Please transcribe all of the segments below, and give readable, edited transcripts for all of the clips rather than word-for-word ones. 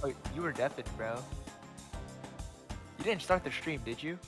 Oh, you were deafened, bro. You didn't start the stream, did you?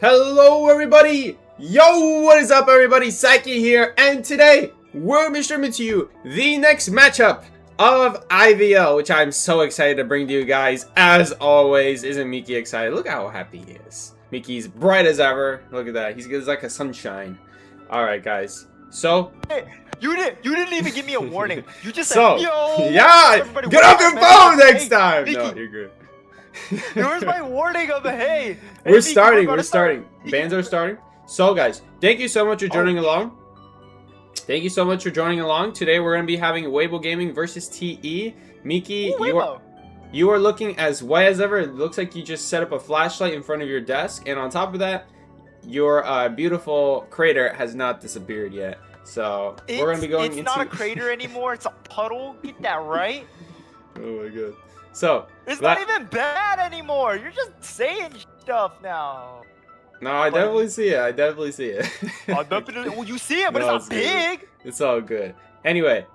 Hello everybody! Yo, what is up everybody? Psyche here, and today we're going to be streaming to you the next matchup of IVL, which I'm so excited to bring to you guys. As always, isn't Miki excited? Look how happy he is. Miki's bright as ever. Look at that. He's like a sunshine. Alright guys, so... Hey, you didn't even give me a warning. You just said, so, yo! yeah! Get off your phone next time! Mickey. No, you're good. Where's my warning of a hey? We're starting. Bands are starting. So guys, thank you so much for joining along. Thank you so much for joining along. Today we're going to be having Weibo Gaming versus TE. Miki, you are looking as white as ever. It looks like you just set up a flashlight in front of your desk, and on top of that, your beautiful crater has not disappeared yet. So we're going to be going into... It's not a crater anymore. It's a puddle. Get that right. Oh my god. So it's not even bad anymore. You're just saying stuff now. No, I definitely see it. I definitely see it. Well, you see it, but No, it's not big. It's all good. Anyway,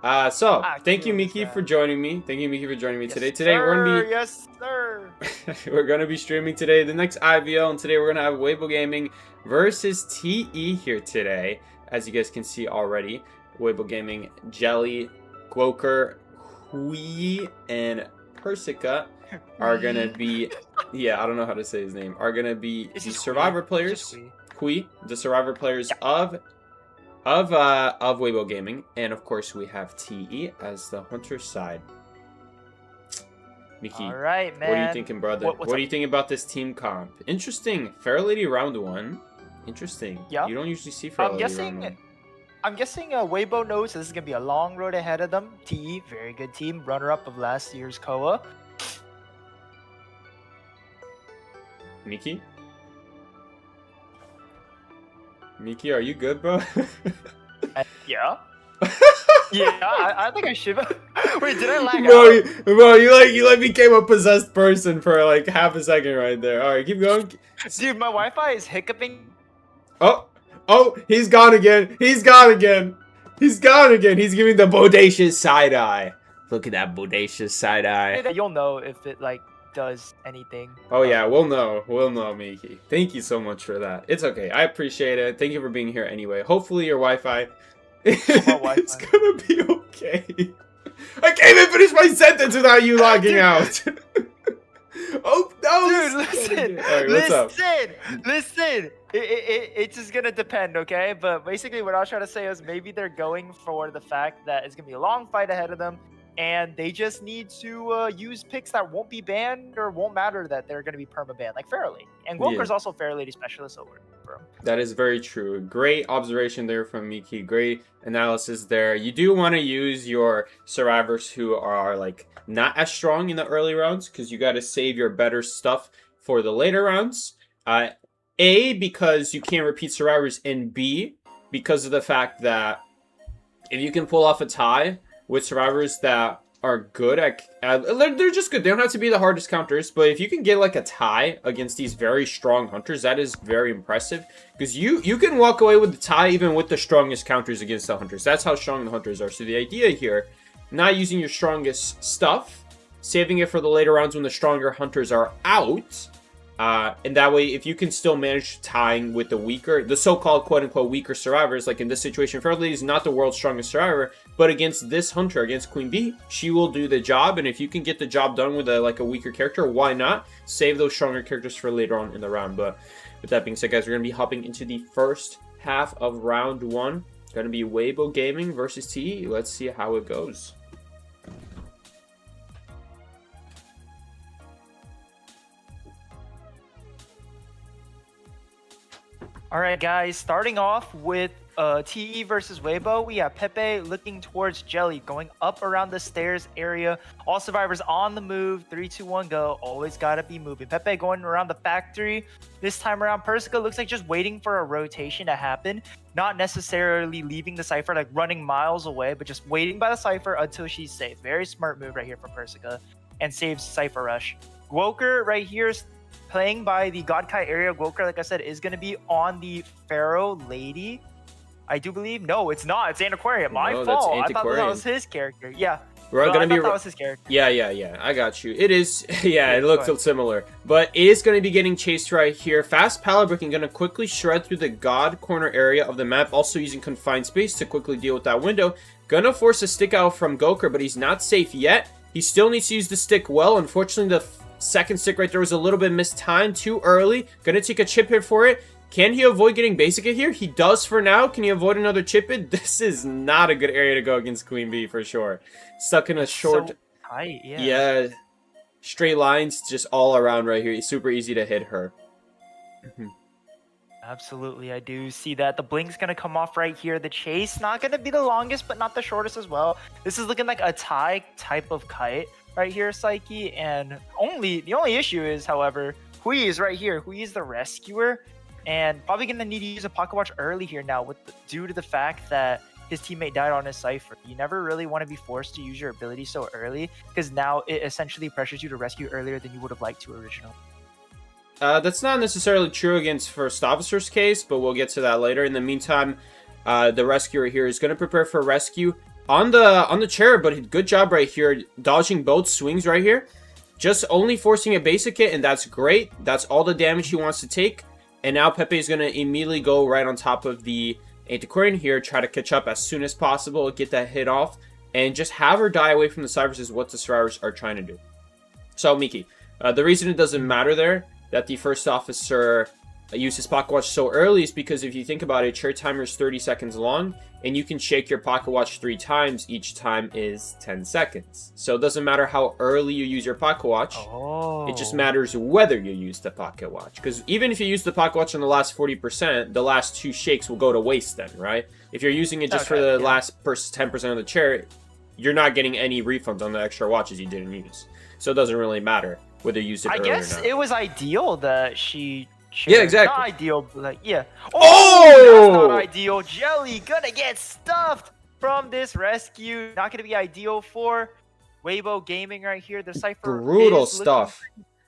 thank you, Miki, for joining me. Thank you, Miki, for joining me today. Today we're gonna be we're gonna be streaming today the next IVL, and today we're gonna have Weibo Gaming versus TE here today. As you guys can see already, Weibo Gaming, Jelly, Gwoker, Hui, and Persica are gonna be, yeah, I don't know how to say his name, are gonna be the survivor players. Hui, the survivor players of Weibo Gaming, and of course we have TE as the hunter side. Miki, all right, man. What are you thinking, brother? What do you think about this team comp? Interesting. Fair Lady round 1. Interesting. Yeah. You don't usually see Fair Lady round 1. I'm guessing Weibo knows this is going to be a long road ahead of them. TE, very good team. Runner-up of last year's KOA. Miki? Miki, are you good, bro? Yeah. Yeah, I think I should. Wait, did I lag out? Bro, you like became a possessed person for like half a second right there. All right, keep going. Dude, my Wi-Fi is hiccuping. Oh, he's gone again. He's gone again. He's gone again. He's giving the bodacious side eye. Look at that bodacious side eye. You'll know if it like does anything. Oh yeah, we'll know. We'll know, Miki. Thank you so much for that. It's okay. I appreciate it. Thank you for being here anyway. Hopefully your Wi-Fi it's gonna be okay. I can't even finish my sentence without you logging out. Oh no! Dude, listen. Right, what's up? Listen. It's just gonna depend, okay? But basically, what I was trying to say is maybe they're going for the fact that it's gonna be a long fight ahead of them, and they just need to use picks that won't be banned or won't matter that they're gonna be perma-banned, like Fair Lady. And Gwoker's also Fair Lady specialist over him. That is very true. Great observation there from Miki. Great analysis there. You do want to use your survivors who are like not as strong in the early rounds, because you got to save your better stuff for the later rounds. A, because you can't repeat survivors, and B, because of the fact that if you can pull off a tie with survivors that are good at they're just good. They don't have to be the hardest counters, but if you can get like a tie against these very strong hunters, that is very impressive, because you can walk away with the tie even with the strongest counters against the hunters. That's how strong the hunters are. So the idea here, not using your strongest stuff, saving it for the later rounds when the stronger hunters are out. And that way, if you can still manage tying with the so-called quote-unquote weaker survivors, like in this situation, Fair Lady is not the world's strongest survivor, but against this hunter, against Queen Bee, she will do the job. And if you can get the job done with a weaker character, why not? Save those stronger characters for later on in the round. But with that being said, guys, we're going to be hopping into the first half of round 1. Going to be Weibo Gaming versus TE. Let's see how it goes. All right, guys, starting off with TE versus Weibo, we have Pepe looking towards Jelly, going up around the stairs area. All survivors on the move. 3, 2, 1, go. Always got to be moving. Pepe going around the factory. This time around, Persica looks like just waiting for a rotation to happen. Not necessarily leaving the Cypher, like running miles away, but just waiting by the Cypher until she's safe. Very smart move right here from Persica, and saves Cypher Rush. Gwoker right here is playing by the Godkai area. Gwoker, like I said, is going to be on the Pharaoh Lady. I do believe. No, it's not. It's Antiquarian. My fault. I thought that was his character. Yeah. We're Well, gonna I be. thought that was his character. Yeah. I got you. It is. Yeah, it Go looks ahead. similar, but it is going to be getting chased right here. Fast pallet breaking, going to quickly shred through the god corner area of the map. Also using confined space to quickly deal with that window. Gonna force a stick out from Goker, but he's not safe yet. He still needs to use the stick well. Unfortunately, the second stick right there was a little bit mistimed, too early. Gonna take a chip hit for it. Can he avoid getting basic hit here? He does for now. Can he avoid another chip hit? This is not a good area to go against Queen Bee for sure. Stuck in a short... So tight, yeah. Yeah. Straight lines just all around right here. It's super easy to hit her. Absolutely, I do see that. The blink's gonna come off right here. The chase not gonna be the longest, but not the shortest as well. This is looking like a tie type of kite right here, Psyche. And the only issue is, however, Hui is right here. Hui is the rescuer, and probably gonna need to use a pocket watch early here now, due to the fact that his teammate died on his cipher. You never really want to be forced to use your ability so early, because now it essentially pressures you to rescue earlier than you would have liked to originally. That's not necessarily true against First Officer's case, but we'll get to that later. In the meantime, the rescuer here is going to prepare for rescue on the chair, but good job right here, dodging both swings right here. Just only forcing a basic hit, and that's great. That's all the damage he wants to take. And now Pepe is going to immediately go right on top of the Antiquarian here, try to catch up as soon as possible, get that hit off, and just have her die away from the ciphers is what the survivors are trying to do. So, Miki, the reason it doesn't matter there that the first officer used his pocket watch so early is because if you think about it, chair timer is 30 seconds long, and you can shake your pocket watch 3 times. Each time is 10 seconds. So it doesn't matter how early you use your pocket watch. It just matters whether you use the pocket watch. Because even if you use the pocket watch on the last 40%, the last 2 shakes will go to waste then, right? If you're using it just for the last 10% of the chair, you're not getting any refunds on the extra watches you didn't use. So it doesn't really matter whether you use it early or not. I guess it was ideal that she... Yeah, exactly. Not ideal, but like, yeah. Oh! That's not ideal. Jelly gonna get stuffed from this rescue. Not gonna be ideal for Weibo Gaming right here. The cipher brutal is stuff.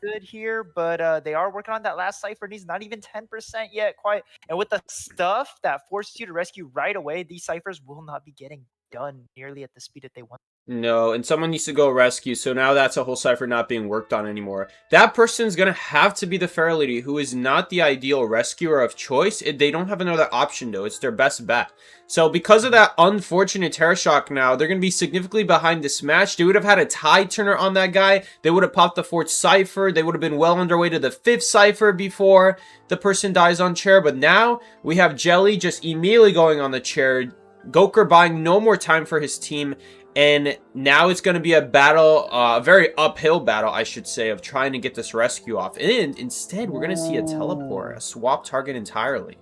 Good here, but they are working on that last cipher. And he's not even 10% yet, quite. And with the stuff that forces you to rescue right away, these ciphers will not be getting done nearly at the speed that they want. No, and someone needs to go rescue, so now that's a whole cipher not being worked on anymore. That person's gonna have to be the Fair Lady, who is not the ideal rescuer of choice. They don't have another option, though. It's their best bet. So because of that unfortunate Terror Shock now, they're gonna be significantly behind this match. They would have had a tie turner on that guy. They would have popped the 4th cipher. They would have been well underway to the 5th cipher before the person dies on chair. But now we have Jelly just immediately going on the chair. Goker buying no more time for his team. And now it's going to be a battle, a very uphill battle, I should say, of trying to get this rescue off. And instead, we're going to see a teleport, a swap target entirely.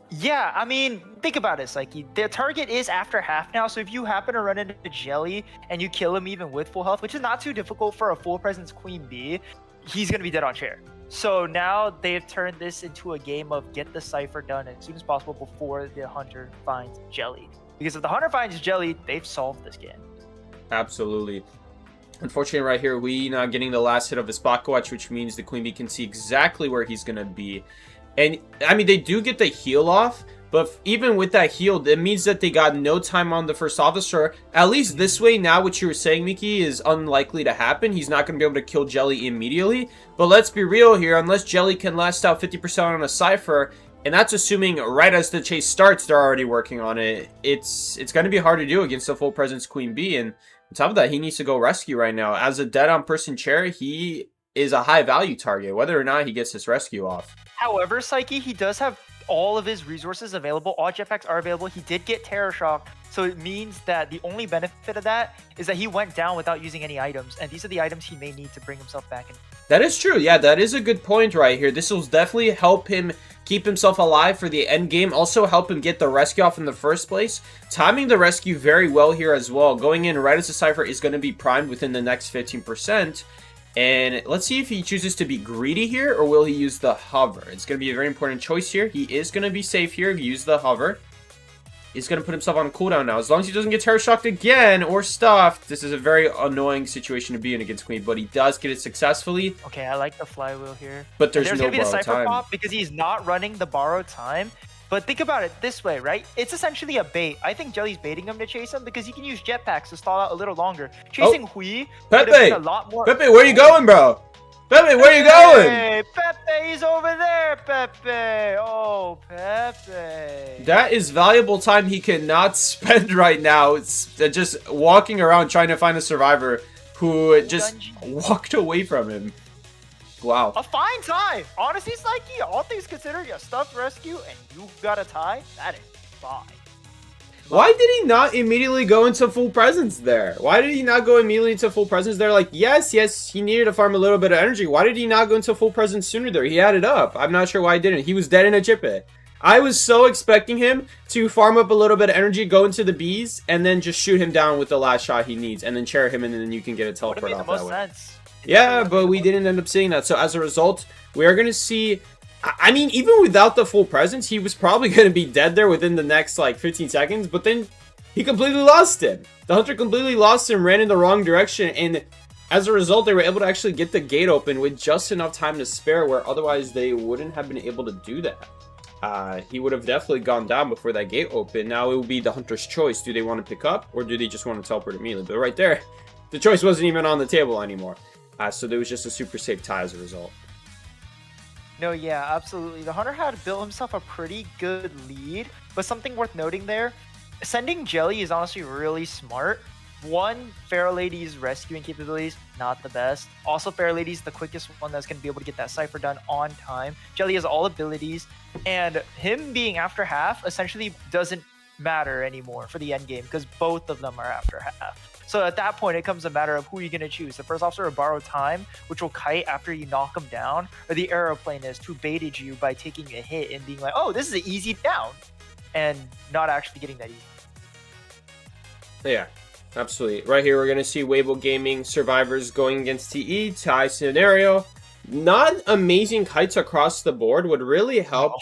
Yeah, I mean, think about it, Psyche. The target is after half now, so if you happen to run into Jelly and you kill him even with full health, which is not too difficult for a full presence Queen Bee, he's going to be dead on chair. So now they've turned this into a game of get the cipher done as soon as possible before the hunter finds Jelly. Because if the hunter finds Jelly, they've solved this game. Absolutely. Unfortunately, right here, we not getting the last hit of his pocket watch, which means the Queen Bee can see exactly where he's going to be. And, I mean, they do get the heal off, but even with that heal, it means that they got no time on the first officer. At least this way, now what you were saying, Miki, is unlikely to happen. He's not going to be able to kill Jelly immediately. But let's be real here. Unless Jelly can last out 50% on a cipher, and that's assuming right as the chase starts, they're already working on it. It's going to be hard to do against a full presence Queen Bee. And on top of that, he needs to go rescue right now. As a dead-on-person chair, he is a high-value target, whether or not he gets his rescue off. However, Psyche, he does have all of his resources available. All jetpacks are available. He did get Terror Shock, so it means that the only benefit of that is that he went down without using any items, and these are the items he may need to bring himself back in. That is true. Yeah, that is a good point right here. This will definitely help him keep himself alive for the end game. Also help him get the rescue off in the first place. Timing the rescue very well here as well. Going in right as the cipher is going to be primed within the next 15%. And let's see if he chooses to be greedy here, or will he use the hover. It's going to be a very important choice here. He is going to be safe here. Use the hover. He's going to put himself on a cooldown now. As long as he doesn't get terror shocked again or stuffed, this is a very annoying situation to be in against Queen, but he does get it successfully. Okay, I like the flywheel here. But there's no going to be the borrowed cipher time. pop because he's not running the borrowed time. But think about it this way, right? It's essentially a bait. I think Jelly's baiting him to chase him because he can use jetpacks to stall out a little longer. Chasing Hui would have been a lot more. Pepe, where you going, bro? Pepe, where you going? Hey, Pepe, he's over there, Pepe. Oh, Pepe. That is valuable time he cannot spend right now. It's just walking around trying to find a survivor who just walked away from him. Wow. A fine tie. Honestly, Psyche, all things considered, you stuffed rescue and you got a tie. That is fine. Why did he not immediately go into full presence there? Why did he not go immediately into full presence there? Like, yes, he needed to farm a little bit of energy. Why did he not go into full presence sooner there? He had it up. I'm not sure why he didn't. He was dead in a chip it. I was so expecting him to farm up a little bit of energy, go into the bees, and then just shoot him down with the last shot he needs, and then chair him, and then you can get a teleport off that way. Sense. Yeah, but we didn't end up seeing that. So as a result, we are going to see... I mean, even without the full presence, he was probably going to be dead there within the next, like, 15 seconds. But then he completely lost him. The hunter completely lost him, ran in the wrong direction. And as a result, they were able to actually get the gate open with just enough time to spare, where otherwise they wouldn't have been able to do that. He would have definitely gone down before that gate opened. Now it will be the hunter's choice. Do they want to pick up, or do they just want to teleport immediately? But right there, the choice wasn't even on the table anymore. So there was just a super safe tie as a result. No, yeah, absolutely. The hunter had built himself a pretty good lead, but something worth noting there, sending Jelly is honestly really smart. One, Pharaoh Lady's rescuing capabilities, not the best. Also, Pharaoh Lady's the quickest one that's going to be able to get that cipher done on time. Jelly has all abilities, and him being after half essentially doesn't matter anymore for the end game because both of them are after half. So at that point, it comes a matter of who you're going to choose. The first officer will borrow time, which will kite after you knock him down, or the aeroplanist who baited you by taking a hit and being like, oh, this is an easy down, and not actually getting that easy. Yeah, absolutely. Right here, we're going to see Weibo Gaming survivors going against TE. Tie scenario. Not amazing kites across the board. Would really help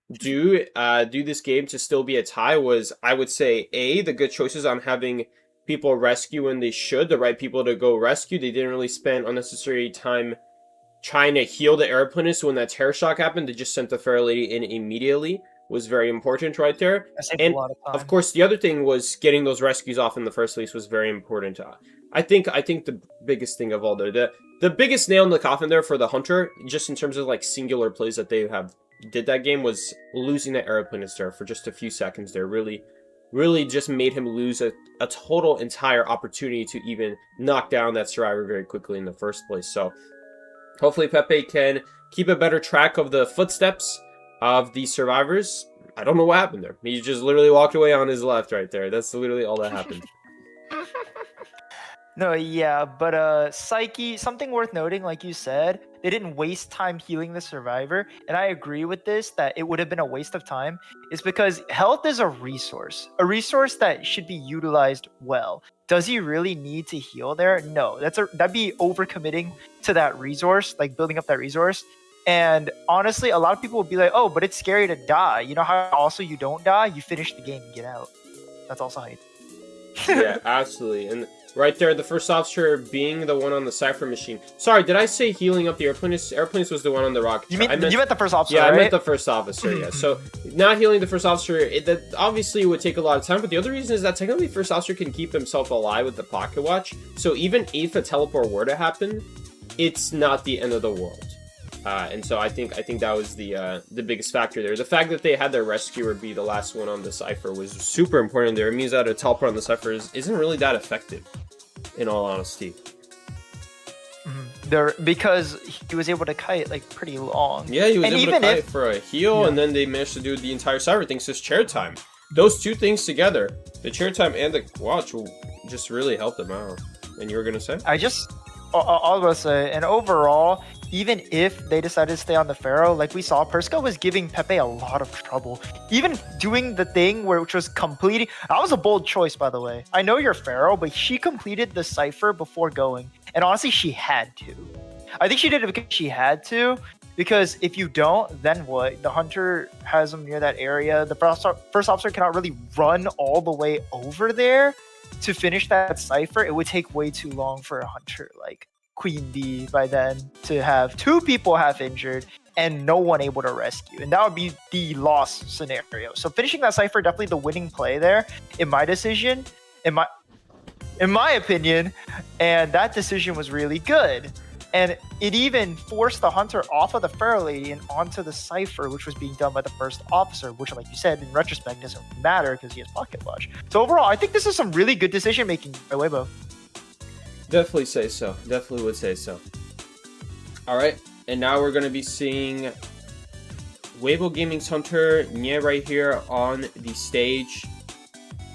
do this game to still be a tie was, I would say, the good choices on having people rescue when they should, the right people to go rescue. They didn't really spend unnecessary time trying to heal the airplanist when that terror shock happened. They just sent the Fair Lady in immediately. Was very important right there. And of course, the other thing was getting those rescues off in the first place was very important. I think the biggest thing of all the biggest nail in the coffin there for the hunter, just in terms of like singular plays that they did that game, was losing the airplanist there for just a few seconds there. Really just made him lose a total entire opportunity to even knock down that survivor very quickly in the first place. So hopefully Pepe can keep a better track of the footsteps of the survivors. I don't know what happened there. He just literally walked away on his left right there. That's literally all that happened. No, yeah, but Psyche, something worth noting, like you said, they didn't waste time healing the survivor, and I agree with this, that it would have been a waste of time, is because health is a resource that should be utilized well. Does he really need to heal there? No, that'd be overcommitting to that resource, like building up that resource. And honestly, a lot of people will be like, oh, but it's scary to die. You know how also you don't die? You finish the game and get out. That's also how you... Yeah, absolutely. And right there, the first officer being the one on the cipher machine. Sorry, did I say healing up the airplanist? Airplanist was the one on the rocket. You meant the first officer, yeah, right? I meant the first officer, yeah. So not healing the first officer, that obviously would take a lot of time, but the other reason is that technically first officer can keep himself alive with the pocket watch. So even if a teleport were to happen, it's not the end of the world. And so I think that was the biggest factor there. The fact that they had their rescuer be the last one on the cipher was super important there. It means that a teleport on the cipher isn't really that effective, in all honesty. Because he was able to kite like pretty long. Yeah, he was able to kite for a heal, and then they managed to do the entire cipher thing. So it's chair time. Those two things together, the chair time and the watch, will just really help them out. And you were gonna say? I was gonna say, and overall, even if they decided to stay on the Pharaoh, like we saw, Perska was giving Pepe a lot of trouble. Even doing the thing which was completing... That was a bold choice, by the way. I know you're Pharaoh, but she completed the cipher before going. And honestly, she had to. I think she did it because she had to. Because if you don't, then what? The hunter has him near that area. The first officer cannot really run all the way over there to finish that cipher. It would take way too long for a hunter. Like, Queen B by then to have 2 people half injured and no one able to rescue, and that would be the loss scenario. So finishing that cipher, definitely the winning play there in my decision, in my opinion, and that decision was really good. And it even forced the hunter off of the Pharaoh Lady and onto the cipher, which was being done by the first officer, which, like you said, in retrospect doesn't matter because he has pocket watch. So overall, I think this is some really good decision making by Weibo. Definitely say so. Definitely would say so. All right, and now we're going to be seeing Weibo Gaming's hunter Nye right here on the stage.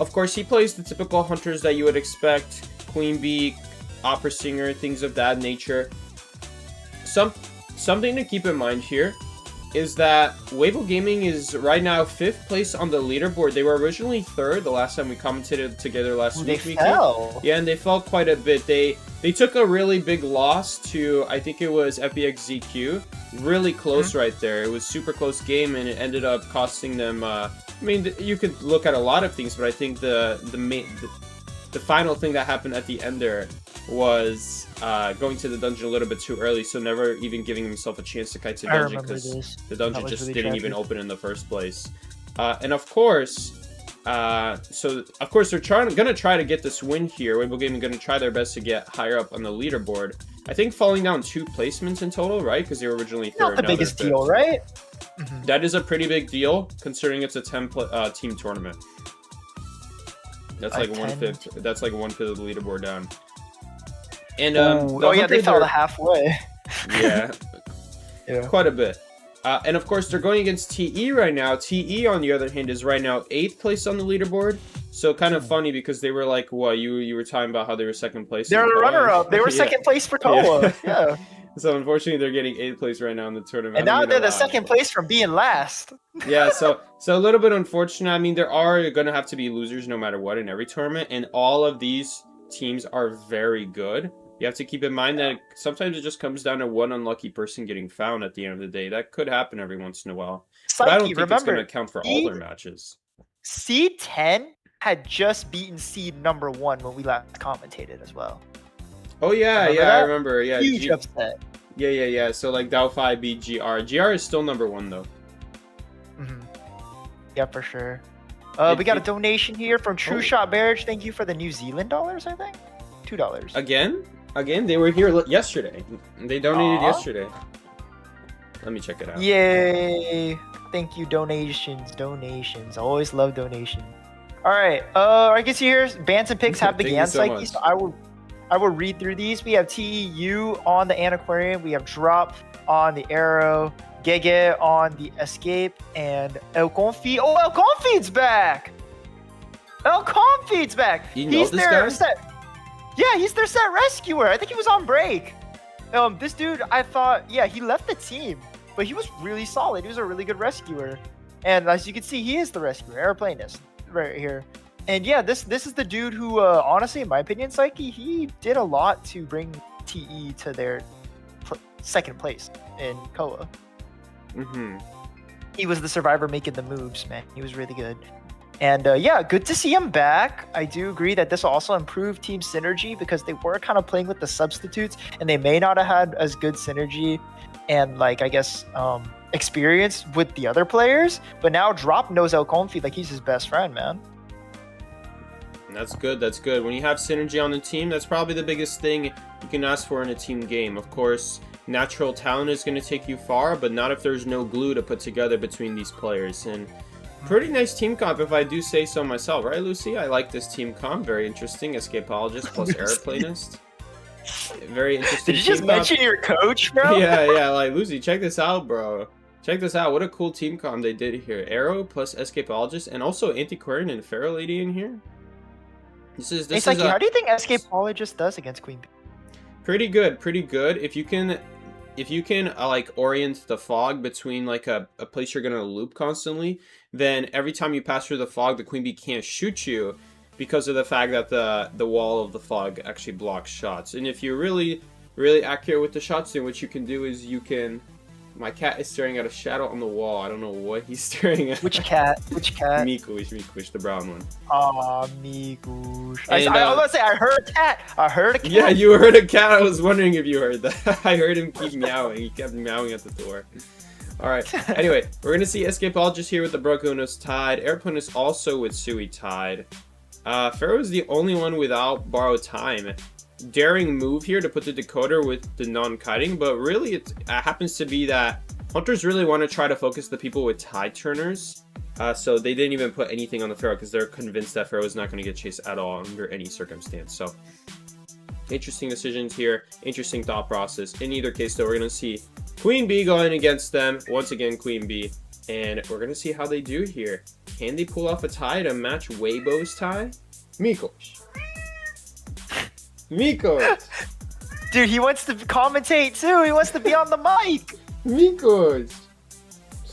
Of course, he plays the typical hunters that you would expect: Queen Bee, opera singer, things of that nature. Something to keep in mind here is that Weibo Gaming is right now 5th place on the leaderboard. They were originally 3rd the last time we commentated together last week. They fell. Yeah, and they fell quite a bit. They took a really big loss to, I think it was FPX.XQ. Really close right there. It was super close game, and it ended up costing them. I mean, you could look at a lot of things, but I think the final thing that happened at the end there was going to the dungeon a little bit too early, so never even giving himself a chance to kite to dungeon because the dungeon just didn't even open in the first place. And of course, they're gonna try to get this win here. Weibo Gaming gonna try their best to get higher up on the leaderboard. I think falling down 2 placements in total, right? Because they were originally 3rd. Not the biggest deal, right? That is a pretty big deal considering it's a 10-team tournament. That's like 1/5. That's like 1/5 of the leaderboard down. And they fell to halfway. Yeah, quite a bit. And of course, they're going against TE right now. TE, on the other hand, is right now 8th place on the leaderboard. So kind of funny because they were like, what, you were talking about how they were 2nd place. They're a runner-up. They were 2nd place for Koa. Yeah. So unfortunately, they're getting 8th place right now in the tournament. And now they're the 2nd place from being last. Yeah, so a little bit unfortunate. I mean, there are going to have to be losers no matter what in every tournament. And all of these teams are very good. You have to keep in mind that sometimes it just comes down to one unlucky person getting found at the end of the day. That could happen every once in a while. But I don't think it's going to count for all their matches. Seed 10 had just beaten seed number 1 when we last commentated as well. Oh, yeah, I remember. Yeah, huge upset. Yeah. So, like, Doubtfire beat GR. GR is still number 1, though. Yeah, for sure. We got a donation here from True Shot Marriage. Thank you for the New Zealand dollars, I think. $2. Again, they were here yesterday. They donated yesterday. Let me check it out. Yay! Thank you, donations. Always love donation. All right. I guess here bans and picks have began, Psyche. So I will read through these. We have TEU on the Anaquarium. We have Drop on the Arrow. Gege on the Escape, and El Confi. Oh, El Confid's back! He's their set. Yeah, he's their set rescuer. I think he was on break. This dude, I thought, he left the team, but he was really solid. He was a really good rescuer, and as you can see, he is the rescuer, airplanist, right here. And yeah, this is the dude who, honestly, in my opinion, Psyche, he did a lot to bring TE to their 2nd place in Koa. He was the survivor making the moves, man. He was really good. And good to see him back. I do agree that this will also improve team synergy because they were kind of playing with the substitutes and they may not have had as good synergy and, like, I guess, experience with the other players. But now Drop knows El Confi like he's his best friend, man. That's good. When you have synergy on the team, that's probably the biggest thing you can ask for in a team game. Of course, natural talent is going to take you far, but not if there's no glue to put together between these players. And pretty nice team comp, if I do say so myself, right, Lucy? I like this team comp. Very interesting. Escapologist plus Aeroplanist. Very interesting. Did you just mention your coach, bro? Yeah. Like, Lucy, check this out, bro. Check this out. What a cool team comp they did here. Arrow plus Escapologist, and also Antiquarian and Pharaoh Lady in here. This like, how do you think Escapologist does against Queen Bee? Pretty good. If you can like orient the fog between like a place you're gonna loop constantly, then every time you pass through the fog, the Queen Bee can't shoot you because of the fact that the wall of the fog actually blocks shots. And if you're really accurate with the shots, then what you can do is you can My cat is staring at a shadow on the wall. I don't know what he's staring at. Which cat? Which cat? Mikush, the brown one. Aw, Mikush. And, I was gonna say, I heard a cat. I heard a cat. Yeah, you heard a cat. I was wondering if you heard that. I heard him keep meowing. He kept meowing at the door. Alright, anyway, we're gonna see Escapologist here with the Brokunos tied. Airplane is also with Sui tied. Pharaoh is the only one without borrowed time. Daring move here to put the decoder with the non-kiting, but really it happens to be that hunters really want to try to focus the people with tide turners. So they didn't even put anything on the Pharaoh because they're convinced that Pharaoh is not going to get chased at all under any circumstance. So interesting decisions here, interesting thought process. In either case, though, we're going to see Queen Bee going against them. Once again, Queen Bee. And we're going to see how they do here. Can they pull off a tie to match Weibo's tie? Mikosh. Mikosh. Dude, he wants to commentate too. He wants to be on the mic. Mikosh.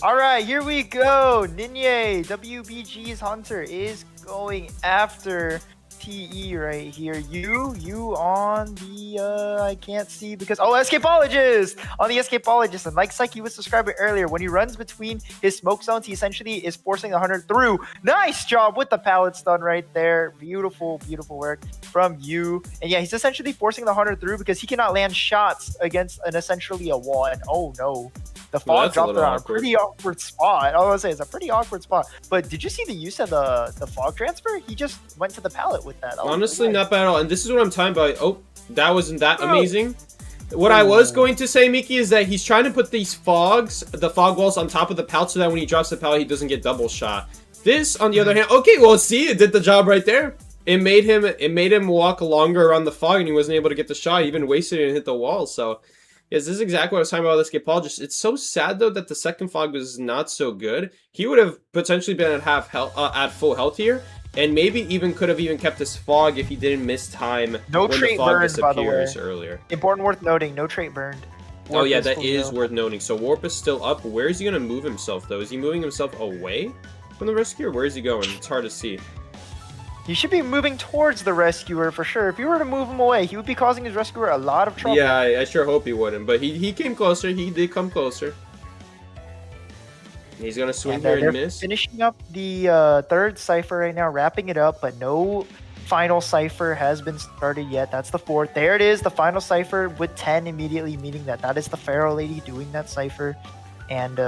All right, here we go. Ninye, WBG's Hunter, is going after TE right here. You on the, I can't see because, oh, Escapologist! On the Escapologist. And like Psyche was describing earlier, when he runs between his smoke zones, he essentially is forcing the Hunter through. Nice job with the pallet stun right there. Beautiful, beautiful work from you. And yeah, he's essentially forcing the Hunter through because he cannot land shots against an essentially a wall. And oh no. The fog dropped around a pretty awkward spot. I was gonna say it's a pretty awkward spot. But did you see the use of the fog transfer? He just went to the pallet with that. Honestly, not bad at all. And this is what I'm talking about. Oh, that wasn't that amazing. What I was going to say, Mickey, is that he's trying to put these the fog walls on top of the pallet so that when he drops the pallet, he doesn't get double shot. This, on the other hand, okay, well, see, it did the job right there. It made him walk longer around the fog, and he wasn't able to get the shot. He even wasted it and hit the wall. So, yes, this is exactly what I was talking about with Escapologist. It's so sad, though, that the second fog was not so good. He would have potentially been at full health here, and maybe even could have kept his fog if he didn't miss time no when trait the fog burned, by the way. disappears earlier. Important worth noting, no trait burned. Oh yeah, that is worth noting. So Warp is still up. Where is he going to move himself, though? Is he moving himself away from the rescue, or where is he going? It's hard to see. He should be moving towards the rescuer for sure. If you were to move him away, he would be causing his rescuer a lot of trouble. Yeah, I sure hope he wouldn't. But he came closer. He did come closer. He's going to swing here and miss. Finishing up the third cipher right now, wrapping it up, but no final cipher has been started yet. That's the fourth. There it is, the final cipher with 10 immediately, meaning that is the Pharaoh lady doing that cipher. And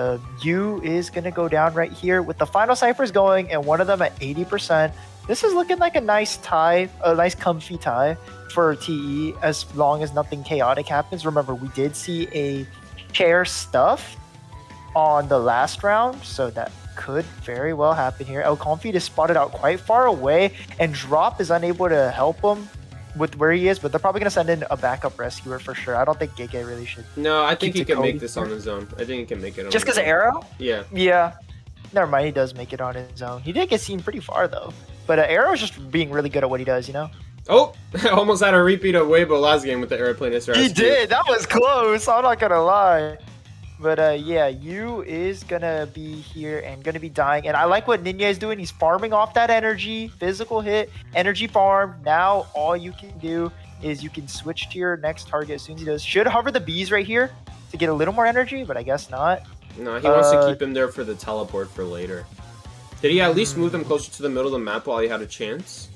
U is going to go down right here with the final ciphers going and one of them at 80%. This is looking like a nice tie, a nice comfy tie for TE as long as nothing chaotic happens. Remember, we did see a chair stuff on the last round, so that could very well happen here. El Confit is spotted out quite far away, and Drop is unable to help him with where he is, but they're probably going to send in a backup rescuer for sure. I don't think Gege really should. No, I think he can make this on his own. I think he can make it on just because of Arrow? Yeah. Yeah. Never mind, he does make it on his own. He did get seen pretty far, though. But Arrow's just being really good at what he does, you know? Oh, I almost had a repeat of Weibo last game with the airplane SRS. He did. That was close. I'm not going to lie. But yeah, Yu is going to be here and going to be dying. And I like what Ninja is doing. He's farming off that energy, physical hit, energy farm. Now all you can do is you can switch to your next target as soon as he does. Should hover the bees right here to get a little more energy, but I guess not. No, he wants to keep him there for the teleport for later. Did he at least move them closer to the middle of the map while he had a chance?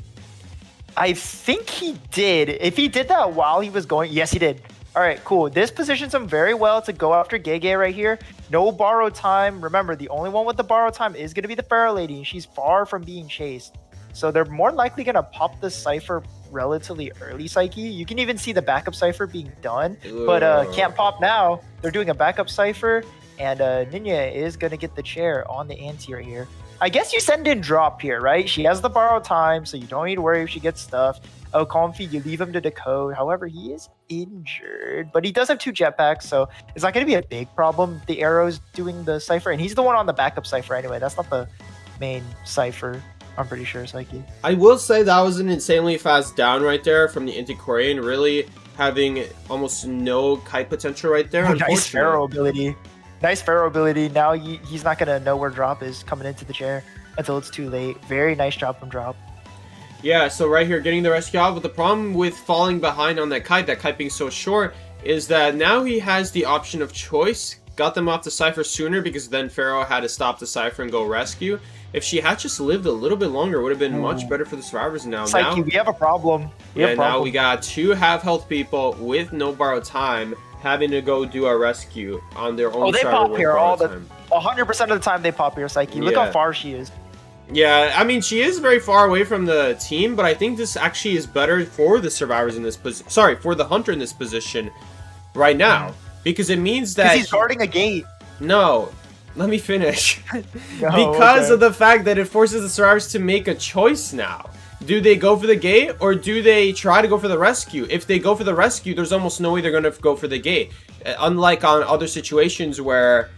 I think he did. If he did that while he was going, yes, he did. All right, cool. This positions him very well to go after Gege right here. No borrow time. Remember, the only one with the borrow time is going to be the Pharaoh lady, and she's far from being chased. So they're more likely going to pop this cipher relatively early, Psyche. You can even see the backup cipher being done, but can't pop now. They're doing a backup cipher, and Ninya is going to get the chair on the ante right here. I guess you send in Drop here, right? She has the borrow time, so you don't need to worry if she gets stuffed. Oh, Comfy, you leave him to decode. However, he is injured, but he does have 2 jetpacks, so it's not going to be a big problem. The Arrow's doing the cipher, and he's the one on the backup cipher anyway. That's not the main cipher, I'm pretty sure, Psyche. I will say that was an insanely fast down right there from the Anti-Korean, really having almost no kite potential right there. Oh, nice Pharaoh ability. Nice Pharaoh ability. Now he's not going to know where Drop is coming into the chair until it's too late. Very nice job from Drop. Yeah, so right here, getting the rescue out. But the problem with falling behind on that kite being so short, is that now he has the option of choice. got them off the Cypher sooner because then Pharaoh had to stop the Cypher and go rescue. If she had just lived a little bit longer, it would have been much better for the survivors now. Psyche, we have a problem. Now we got 2 half-health people with no borrowed time having to go do a rescue on their own. Oh, they pop here all the 100% of the time. They pop here, Psyche. Look how far she is. Yeah, I mean, she is very far away from the team, but I think this actually is better for the survivors in this position. Sorry, for the hunter in this position right now. Because it means that... he's guarding a gate. No, let me finish. Because of the fact that it forces the survivors to make a choice now. Do they go for the gate, or do they try to go for the rescue? If they go for the rescue, there's almost no way they're going to go for the gate. Unlike on other situations where...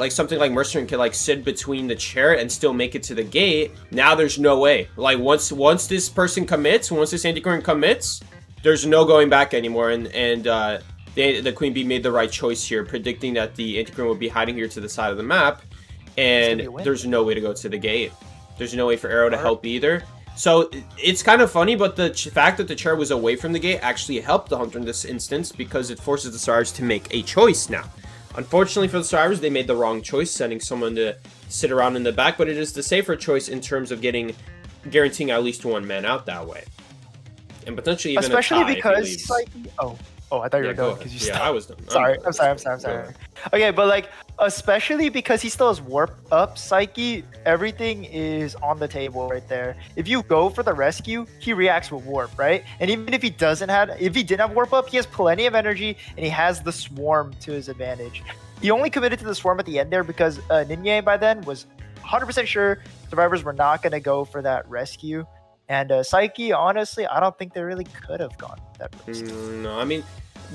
like something like Mercenary can like sit between the chair and still make it to the gate. Now there's no way. Like once this person commits, once this anti-queen commits, there's no going back anymore. And the Queen Bee made the right choice here, predicting that the anti-queen would be hiding here to the side of the map, and there's no way to go to the gate. There's no way for Arrow to help either. So it's kind of funny, but the fact that the chair was away from the gate actually helped the hunter in this instance because it forces the survivors to make a choice now. Unfortunately for the survivors, they made the wrong choice, sending someone to sit around in the back, but it is the safer choice in terms of guaranteeing at least 1 man out that way. And potentially even especially a tie because like I thought you were done because you stopped. I was done. Sorry. I'm sorry. Okay, but like especially because he still has warp up, Psyche, everything is on the table right there. If you go for the rescue, he reacts with warp, right? And even if he didn't have warp up, he has plenty of energy and he has the swarm to his advantage. He only committed to the swarm at the end there because Ninja by then was 100% sure survivors were not going to go for that rescue. And Psyche, honestly, I don't think they really could have gone that risk. No, I mean,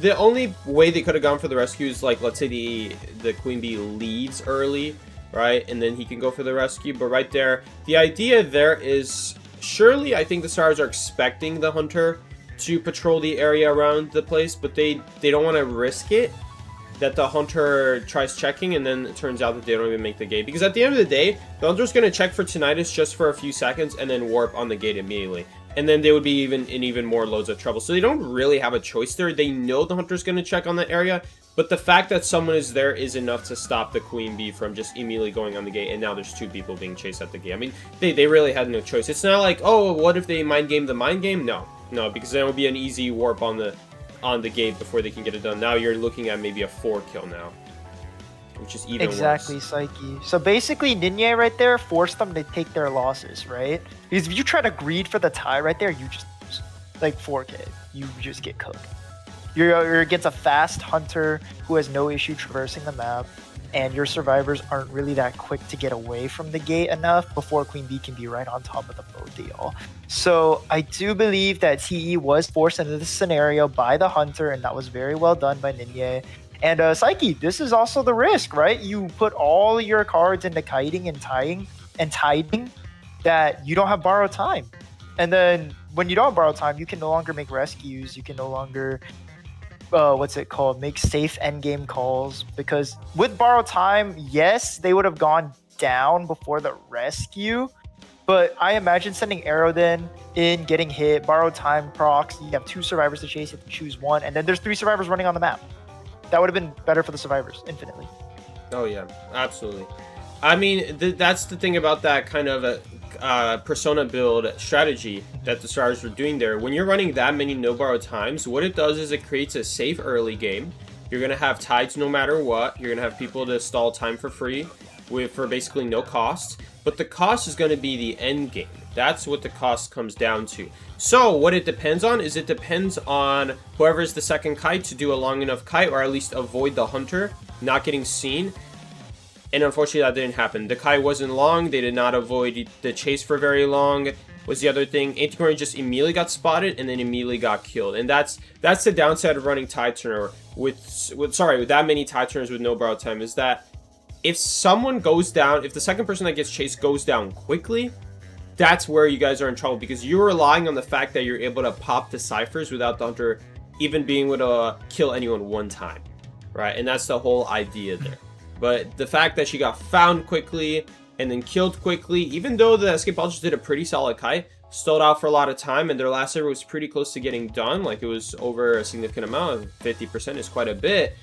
the only way they could have gone for the rescue is, like, let's say the Queen Bee leads early, right? And then he can go for the rescue. But right there, the idea there is, surely I think the stars are expecting the hunter to patrol the area around the place, but they don't want to risk it. That the hunter tries checking and then it turns out that they don't even make the gate. Because at the end of the day, the hunter's going to check for tinnitus just for a few seconds and then warp on the gate immediately. And then they would be in even more loads of trouble. So they don't really have a choice there. They know the hunter's going to check on that area. But the fact that someone is there is enough to stop the Queen Bee from just immediately going on the gate. And now there's 2 people being chased at the gate. I mean, they really had no choice. It's not like, oh, what if they mind game the mind game? No, because then it would be an easy warp on the gate before they can get it done. Now you're looking at maybe a 4 kill now, which is even exactly worse. Psyche. So basically Ninja right there forced them to take their losses, right? Because if you try to greed for the tie right there, you just like 4K, you just get cooked. You're against a fast hunter who has no issue traversing the map, and your survivors aren't really that quick to get away from the gate enough before Queen Bee can be right on top of the both of y'all. So I do believe that TE was forced into this scenario by the hunter, and that was very well done by Ninja. And Psyche, this is also the risk, right? You put all your cards into kiting and tying and tiding that you don't have borrowed time. And then when you don't have borrowed time, you can no longer make rescues. You can no longer make safe endgame calls, because with borrowed time, yes, they would have gone down before the rescue, but I imagine sending Arrow then in, getting hit, borrowed time procs, you have 2 survivors to chase, you have to choose one, and then there's 3 survivors running on the map. That would have been better for the survivors infinitely. Oh yeah, absolutely. I mean, that's the thing about that kind of a persona build strategy that the stars were doing there. When you're running that many no borrow times, what it does is it creates a safe early game. You're going to have tides no matter what. You're going to have people to stall time for free for basically no cost. But the cost is going to be the end game. That's what the cost comes down to. So what it depends on is it depends on whoever's the second kite to do a long enough kite, or at least avoid the hunter not getting seen. And unfortunately, that didn't happen. The kite wasn't long. They did not avoid the chase for very long. Was the other thing. Antiquarian just immediately got spotted and then immediately got killed. And that's the downside of running tide turner with that many tide turners with no borrowed time, is that if someone goes down, if the second person that gets chased goes down quickly, that's where you guys are in trouble, because you're relying on the fact that you're able to pop the ciphers without the hunter even being able to kill anyone one time, right? And that's the whole idea there. But the fact that she got found quickly and then killed quickly, even though the escapologists did a pretty solid kite, stalled out for a lot of time, and their last server was pretty close to getting done, like it was over a significant amount, 50% is quite a bit.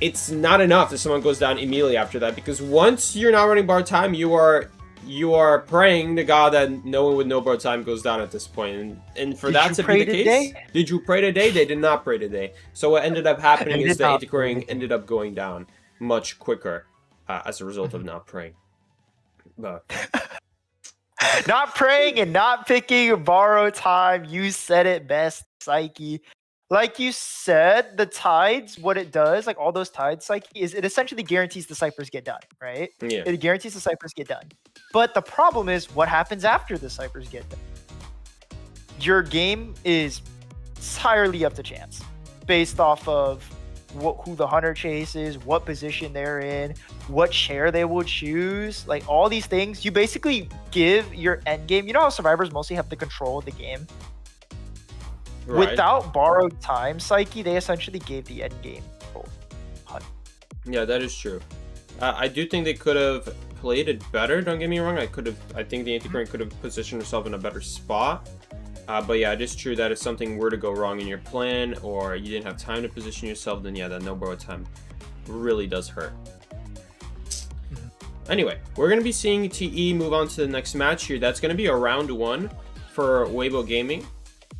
it's not enough if someone goes down immediately after that, because once you're not running bar time, you are praying to God that no one with no bar time goes down at this point. And for that to be the case, did you pray today? They did not pray today. So what ended up happening is the Aethic Ring ended up going down much quicker as a result of not praying. But not praying and not picking borrow time. You said it best, Psyche. Like you said, the tides, what it does, like all those tides, Psyche, is it essentially guarantees the ciphers get done, right? Yeah. It guarantees the ciphers get done. But the problem is what happens after the ciphers get done. Your game is entirely up to chance based off of who the hunter chases, what position they're in, what share they will choose, like all these things. You basically give your end game. You know how survivors mostly have the control of the game? Right. Without borrowed time, Psyche, they essentially gave the end game. Yeah, that is true. I do think they could have played it better. Don't get me wrong. I think the Aethic Ring could have positioned herself in a better spot. But yeah, it is true that if something were to go wrong in your plan, or you didn't have time to position yourself, then yeah, that no borrowed time really does hurt. Anyway, we're going to be seeing TE move on to the next match here. That's going to be a round 1 for Weibo Gaming.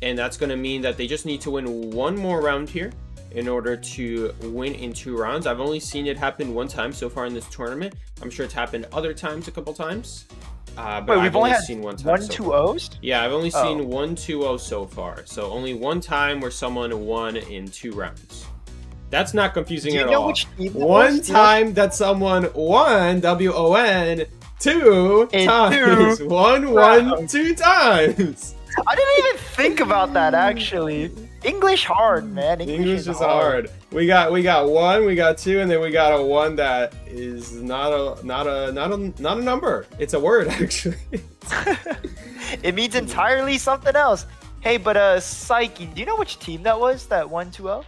And that's going to mean that they just need to win one more round here in order to win in 2 rounds. I've only seen it happen 1 time so far in this tournament. I'm sure it's happened other times, a couple times. But wait, we've only had seen 1 time. 1 2-0s? Yeah, I've only seen 1 2-0 so far. So only 1 time where someone won in 2 rounds. That's not confusing at all. One time that someone won, WON, 2 times. 1 2 times. I didn't even think about that actually. English hard, man. English is hard. We got 1, we got 2, and then we got a 1 that is not a number. It's a word actually. It means entirely something else. Hey, but Psyche, do you know which team that was that won 2-0?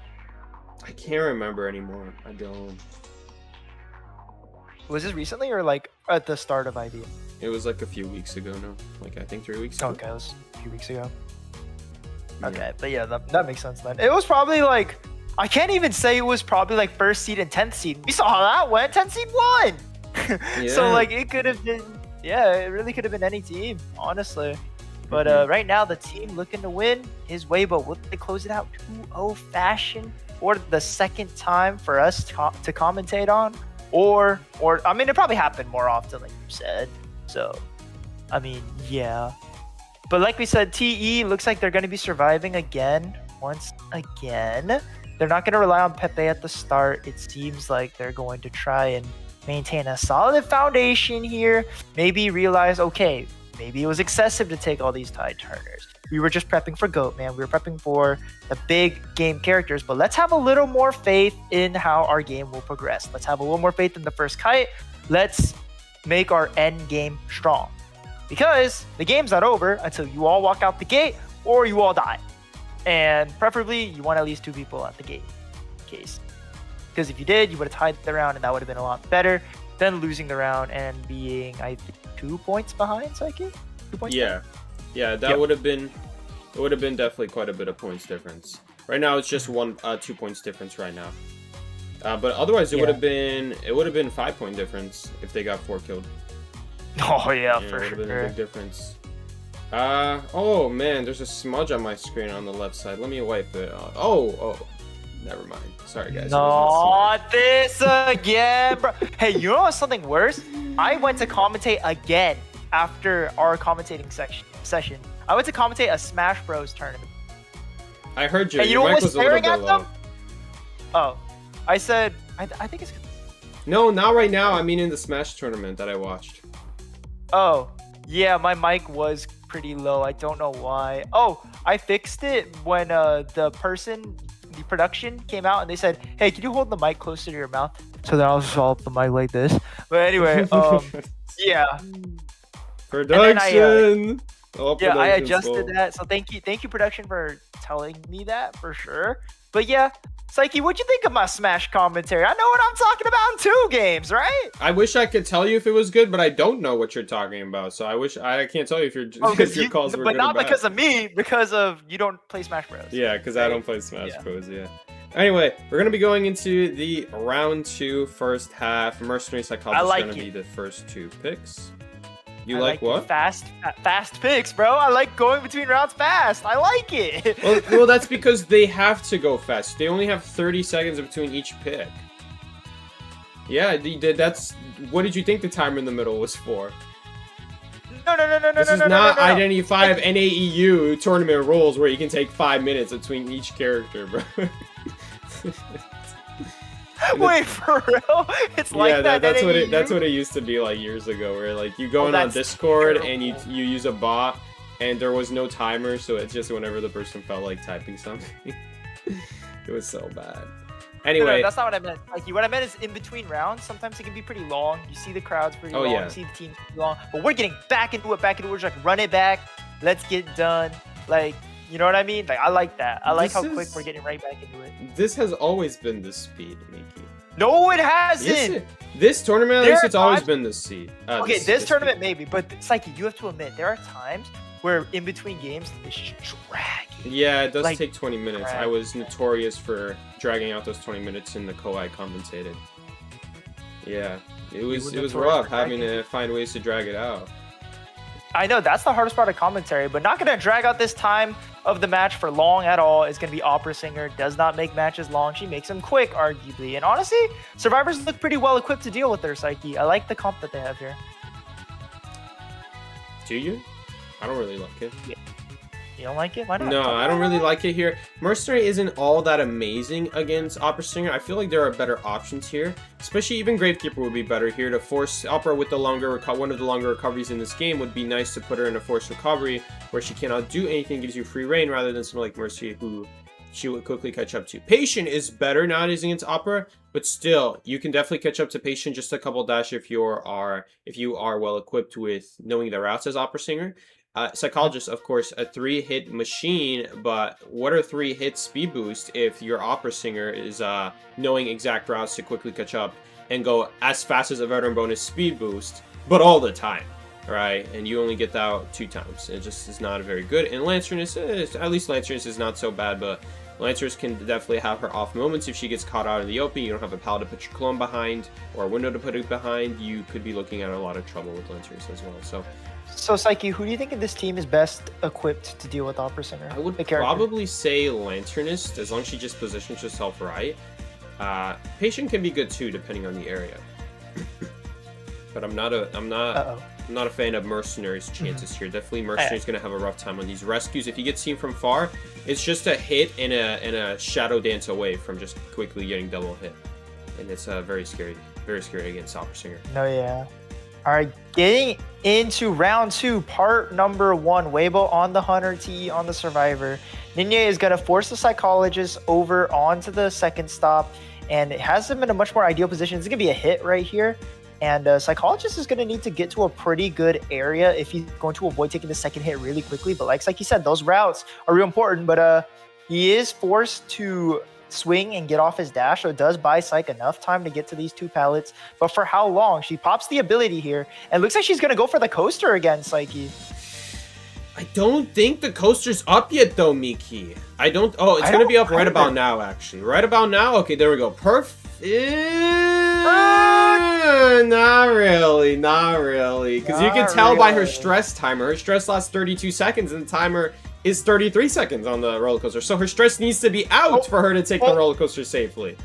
I can't remember anymore. I don't. Was this recently or like at the start of IVL? It was like a few weeks ago, no? Like I think 3 weeks ago. Okay, it was a few weeks ago. Okay, but yeah, that makes sense then. It was probably like, I can't even say it was probably like 1st seed and 10th seed. We saw how that went. 10th seed won. Yeah. So like it could have been, yeah, it really could have been any team, honestly. But right now the team looking to win is Weibo. Will they close it out 2-0 fashion for the 2nd time for us to commentate on? Or I mean, it probably happened more often, like you said. So, I mean, yeah. But like we said, TE looks like they're going to be surviving again. Once again. They're not going to rely on Pepe at the start. It seems like they're going to try and maintain a solid foundation here. Maybe realize, okay, maybe it was excessive to take all these tide turners. We were just prepping for GOAT, man. We were prepping for the big game characters. But let's have a little more faith in how our game will progress. Let's have a little more faith in the first kite. Let's make our end game strong. Because the game's not over until you all walk out the gate or you all die. And preferably, you want at least 2 people at the gate in case. Because if you did, you would have tied the round and that would have been a lot better than losing the round and being, I think, 2 points behind, Psyche? 2 points behind? Yeah, that would have been, it would have been definitely quite a bit of points difference. Right now, it's just 2 points difference right now. But otherwise, it would have been 5-point difference if they got 4 killed. Oh yeah, for sure. It would have been a big difference. Oh man, there's a smudge on my screen on the left side. Let me wipe it. Oh, never mind. Sorry guys. Not this again, bro. Hey, you know what's something worse? I went to commentate again after our commentating session. I went to commentate a Smash Bros tournament. I heard you. And Your mic was a little bit low. Oh, I said. I think it's. No, not right now. I mean in the Smash tournament that I watched. Oh, yeah, my mic was pretty low. I don't know why. Oh, I fixed it when the production came out and they said, hey, can you hold the mic closer to your mouth? So then I'll just hold the mic like this. But anyway, yeah. Production! Yeah, I adjusted that. So thank you, production, for telling me that for sure. But yeah, Psyche, what'd you think of my Smash commentary? I know what I'm talking about in 2 games, right? I wish I could tell you if it was good, but I don't know what you're talking about. So I can't tell you if your calls were good or bad. But not because of me, because of you don't play Smash Bros. Yeah, because I don't play Smash Bros. Yeah. Anyway, we're going to be going into the round 2 first half. Mercenary Psychologist is going to be the first 2 picks. You like what? Fast picks, bro. I like going between rounds fast. I like it. Well, that's because they have to go fast. They only have 30 seconds between each pick. Yeah, that's... What did you think the timer in the middle was for? No. This is not IDentityV NAEU tournament rules where you can take 5 minutes between each character, bro. Wait, for real? It's like yeah, that's what it used to be like years ago, where like you go in on Discord and you use a bot, and there was no timer, so it's just whenever the person felt like typing something. It was so bad. Anyway, no, that's not what I meant. Like, what I meant is in between rounds, sometimes it can be pretty long. You see the crowds pretty long. Yeah. You see the teams pretty long. But we're getting back into it. We're just like, run it back. Let's get done. Like, you know what I mean? Like, I like that. I like how quick we're getting right back into it. This has always been the speed, Miki. No, it hasn't. Yes, this tournament, at least, it's always been the speed. Okay, this tournament speed. Maybe, but Psyche, you have to admit, there are times where in between games, it's dragging. Yeah, it does take 20 minutes. I was notorious for dragging out those 20 minutes in the co-I commentated. Yeah, it was rough having to find ways to drag it out. I know, that's the hardest part of commentary, but not going to drag out this time of the match for long at all. It's going to be Opera Singer. Does not make matches long. She makes them quick, arguably. And honestly, Survivors look pretty well equipped to deal with their Psyche. I like the comp that they have here. Do you? I don't really like it. Yeah. You don't like it? Why not? No, I don't really like it here. Mercenary isn't all that amazing against Opera Singer. I feel like there are better options here. Especially even Gravekeeper would be better here. To force Opera with the longer one of the longer recoveries in this game would be nice to put her in a forced recovery where she cannot do anything, gives you free reign, rather than something like Mercy who she would quickly catch up to. Patient is better nowadays against Opera, but still, you can definitely catch up to Patient just a couple dash if you are well equipped with knowing the routes as Opera Singer. Psychologist, of course, a 3-hit machine, but what are 3 hits speed boost if your Opera Singer is knowing exact routes to quickly catch up and go as fast as a veteran bonus speed boost, but all the time, right? And you only get that out 2 times. It just is not very good. And Lancerness, at least Lancerness is not so bad, but Lancers can definitely have her off moments. If she gets caught out in the open, you don't have a pal to put your clone behind or a window to put it behind, you could be looking at a lot of trouble with Lancers as well. So Psyche, who do you think in this team is best equipped to deal with Opera Singer? I would probably say Lanternist, as long as she just positions herself right. Patient can be good too, depending on the area. But I'm not a fan of Mercenary's chances here. Definitely Mercenary's gonna have a rough time on these rescues. If he gets seen from far, it's just a hit and a shadow dance away from just quickly getting double hit, and it's very scary against Opera Singer. No, yeah. All right, getting into round 2, part number 1. Weibo on the Hunter, TE on the Survivor. Ninja is going to force the Psychologist over onto the second stop, and it has him in a much more ideal position. It's going to be a hit right here, and Psychologist is going to need to get to a pretty good area if he's going to avoid taking the second hit really quickly. But like you said, those routes are real important, but he is forced to swing and get off his dash, so it does buy Psych enough time to get to these 2 pallets. But for how long? She pops the ability here, and looks like she's gonna go for the coaster again, Psyche. I don't think the coaster's up yet though, Miki. It's gonna be up right about now, actually. Right about now? Okay, there we go. Perfect. Not really. Because you can tell by her stress timer. Her stress lasts 32 seconds, and the timer is 33 seconds on the roller coaster. So her stress needs to be out for her to take the roller coaster safely.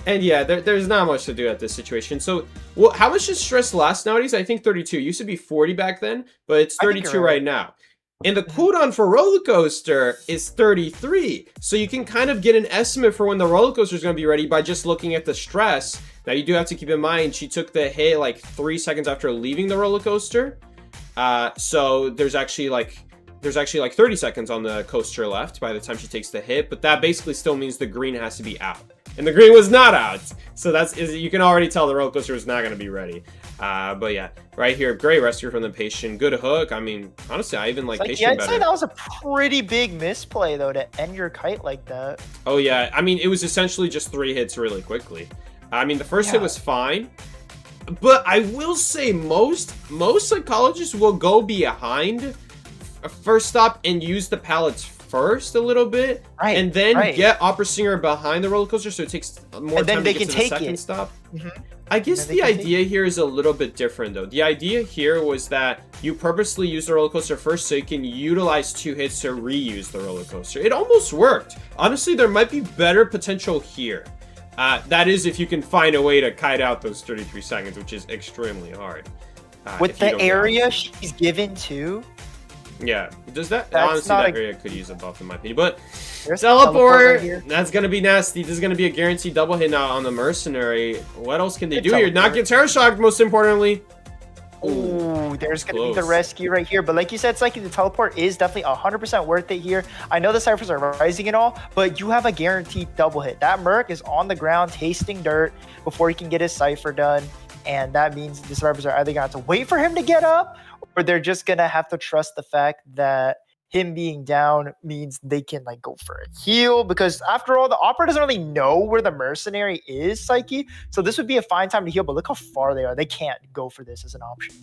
And yeah, there's not much to do at this situation. So, well, how much does stress last nowadays? I think 32. It used to be 40 back then, but it's 32 right now. And the cooldown for roller coaster is 33. So you can kind of get an estimate for when the roller coaster is going to be ready by just looking at the stress. Now, you do have to keep in mind, she took the hit like 3 seconds after leaving the roller coaster. So there's actually like 30 seconds on the coaster left by the time she takes the hit, but that basically still means the green has to be out. And the green was not out. So you can already tell the roller coaster was not going to be ready. But yeah, right here, great rescue from the Patient. Good hook. I mean, honestly, I even like Patient better. I'd say that was a pretty big misplay, though, to end your kite like that. Oh, yeah. I mean, it was essentially just 3 hits really quickly. I mean, the first hit was fine. But I will say most psychologists will go behind a first stop and use the pallets first a little bit, Right, and then right. get Opera Singer behind the roller coaster, so it takes more And then time they to get can to the take second it. stop. Mhm. I guess Then the they can take idea here is a little bit different, though. The idea here was that you purposely use the roller coaster first so you can utilize 2 hits to reuse the roller coaster. It almost worked. Honestly, there might be better potential here. That is if you can find a way to kite out those 33 seconds, which is extremely hard. With the area she's given to, yeah, does that That's honestly not that area could use a buff in my opinion, but there's a teleport right here. that's gonna be nasty. This is gonna be a guaranteed double hit now on the mercenary. What else can they Good do here? Not teleport. get terror shocked, most importantly. Ooh, there's gonna be the close. rescue right here. But like you said, Psyche, the teleport is definitely 100% worth it here. I know the ciphers are rising and all, but you have a guaranteed double hit. That Merc is on the ground tasting dirt before he can get his cipher done. And that means the survivors are either gonna have to wait for him to get up, or they're just gonna have to trust the fact that him being down means they can like go for a heal, because after all, the Opera doesn't really know where the mercenary is, Psyche. So this would be a fine time to heal, but look how far they are. They can't go for this as an option.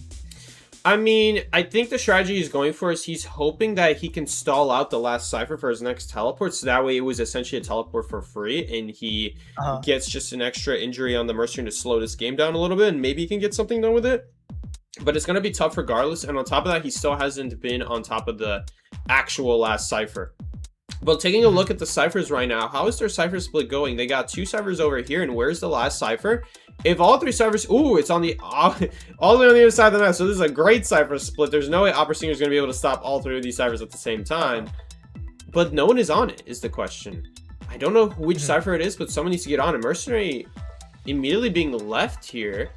I mean, I think the strategy he's going for is he's hoping that he can stall out the last cipher for his next teleport, so that way it was essentially a teleport for free, and he gets just an extra injury on the mercenary to slow this game down a little bit, and maybe he can get something done with it. But it's going to be tough regardless, and on top of that, he still hasn't been on top of the actual last cipher. But taking a look at the ciphers right now, how is their cipher split going? They got 2 ciphers over here, and where's the last cipher? If all 3 ciphers, ooh, it's on the all the way on the other side of the map. So this is a great cipher split. There's no way Opera Singer is going to be able to stop all 3 of these ciphers at the same time. But no one is on it, is the question. I don't know which cipher it is, but someone needs to get on it. Mercenary immediately being left here,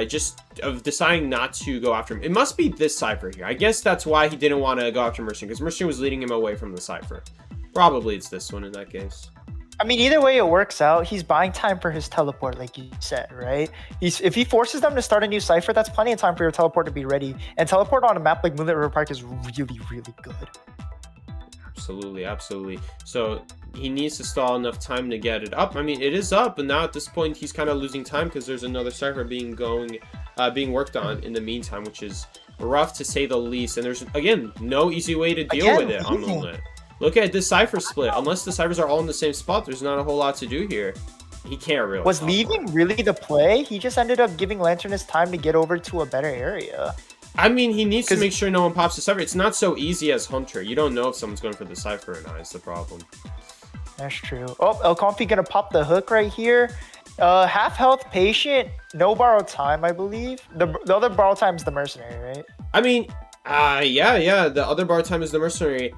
just of deciding not to go after him. It must be this cipher here. I guess that's why he didn't want to go after Mercenary, because Mercenary was leading him away from the cipher. Probably it's this one in that case. I mean, either way it works out, he's buying time for his teleport, like you said, right? If he forces them to start a new cipher, that's plenty of time for your teleport to be ready. And teleport on a map like Moonlit River Park is really, really good. Absolutely, absolutely. So he needs to stall enough time to get it up. I mean, it is up, but now at this point he's kind of losing time because there's another cipher being worked on in the meantime, which is rough to say the least. And there's, again, no easy way to deal with it on Moonlit. Look at this cipher split. Unless the ciphers are all in the same spot, there's not a whole lot to do here. He can't really. Was leaving really the play? He just ended up giving Lanternus time to get over to a better area. I mean, he needs to make sure no one pops the cipher. It's not so easy as Hunter. You don't know if someone's going for the cipher or not. It's the problem. That's true. Oh, El Comfy gonna pop the hook right here. Half health patient, no borrowed time, I believe. The other borrowed time is the mercenary, right? I mean, yeah. The other borrowed time is the mercenary.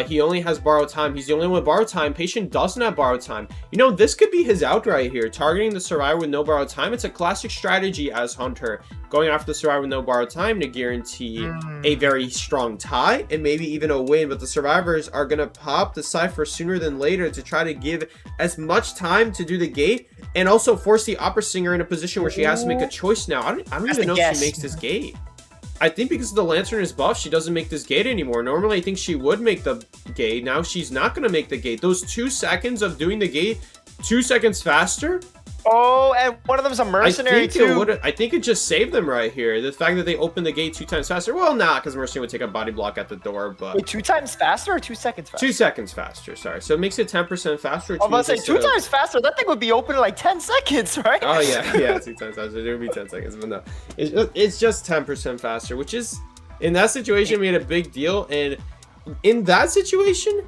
He only has borrowed time. He's the only one with borrowed time. Patient doesn't have borrowed time. You know, this could be his out right here. Targeting the survivor with no borrowed time. It's a classic strategy as Hunter. Going after the survivor with no borrowed time to guarantee a very strong tie and maybe even a win. But the survivors are going to pop the cipher sooner than later to try to give as much time to do the gate and also force the Opera Singer in a position where she has to make a choice now. I don't even know if she makes this gate. I think because the Lantern is buff, she doesn't make this gate anymore. Normally, I think she would make the gate. Now she's not going to make the gate. Those 2 seconds of doing the gate, 2 seconds faster. Oh, and one of them's a mercenary too. I think it just saved them right here. The fact that they opened the gate 2 times faster. Well, nah, because mercenary would take a body block at the door. But wait, 2 times faster or 2 seconds faster? 2 seconds faster. Sorry, so it makes it 10% faster. I was about to say 2 times faster. That thing would be open in like 10 seconds, right? Oh yeah, 2 times faster. It would be 10 seconds, but no, it's just 10% faster, which is in that situation made a big deal. And in that situation,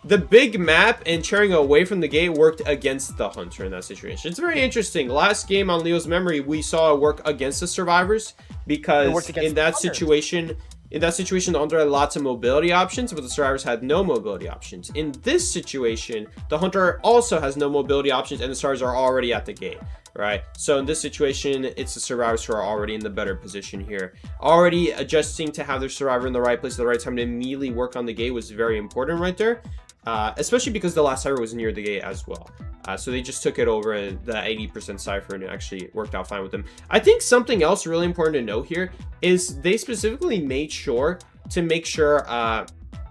the big map and cheering away from the gate worked against the Hunter in that situation. It's very interesting. Last game on Leo's memory, we saw it work against the survivors because in that situation, the Hunter had lots of mobility options, but the survivors had no mobility options. In this situation, the Hunter also has no mobility options, and the survivors are already at the gate, right? So in this situation, it's the survivors who are already in the better position here. Already adjusting to have their survivor in the right place at the right time to immediately work on the gate was very important right there. Especially because the last cipher was near the gate as well. So they just took it over and the 80% cipher and it actually worked out fine with them. I think something else really important to note here is they specifically made sure to make sure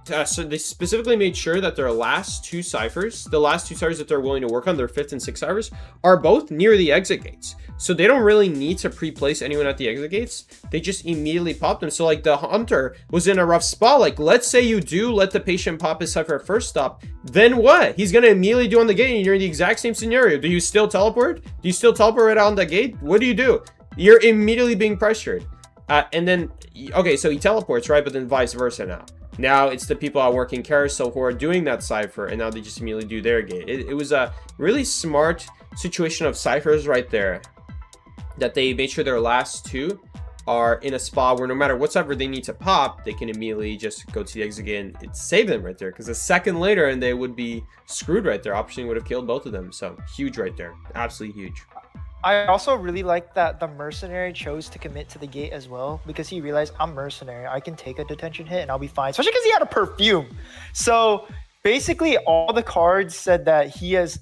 So they specifically made sure that their last two ciphers, the last two ciphers that they're willing to work on, their 5th and 6th ciphers, are both near the exit gates. So they don't really need to pre-place anyone at the exit gates. They just immediately pop them. So like the hunter was in a rough spot. Like let's say you do let the patient pop his cipher at first stop, then what? He's going to immediately do on the gate and you're in the exact same scenario. Do you still teleport? Do you still teleport right on the gate? What do you do? You're immediately being pressured. And then, okay, so he teleports, right? But then vice versa now. Now it's the people at working carousel who are doing that cipher, and now they just immediately do their gate. It was a really smart situation of ciphers right there, that they made sure their last two are in a spot where no matter what cipher they need to pop, they can immediately just go to the exit gate and it saved them right there. Because a second later and they would be screwed right there. Opportunity would have killed both of them. So huge right there. Absolutely huge. I also really like that the mercenary chose to commit to the gate as well, because he realized I'm mercenary. I can take a detention hit and I'll be fine, especially because he had a perfume. So basically all the cards said that he has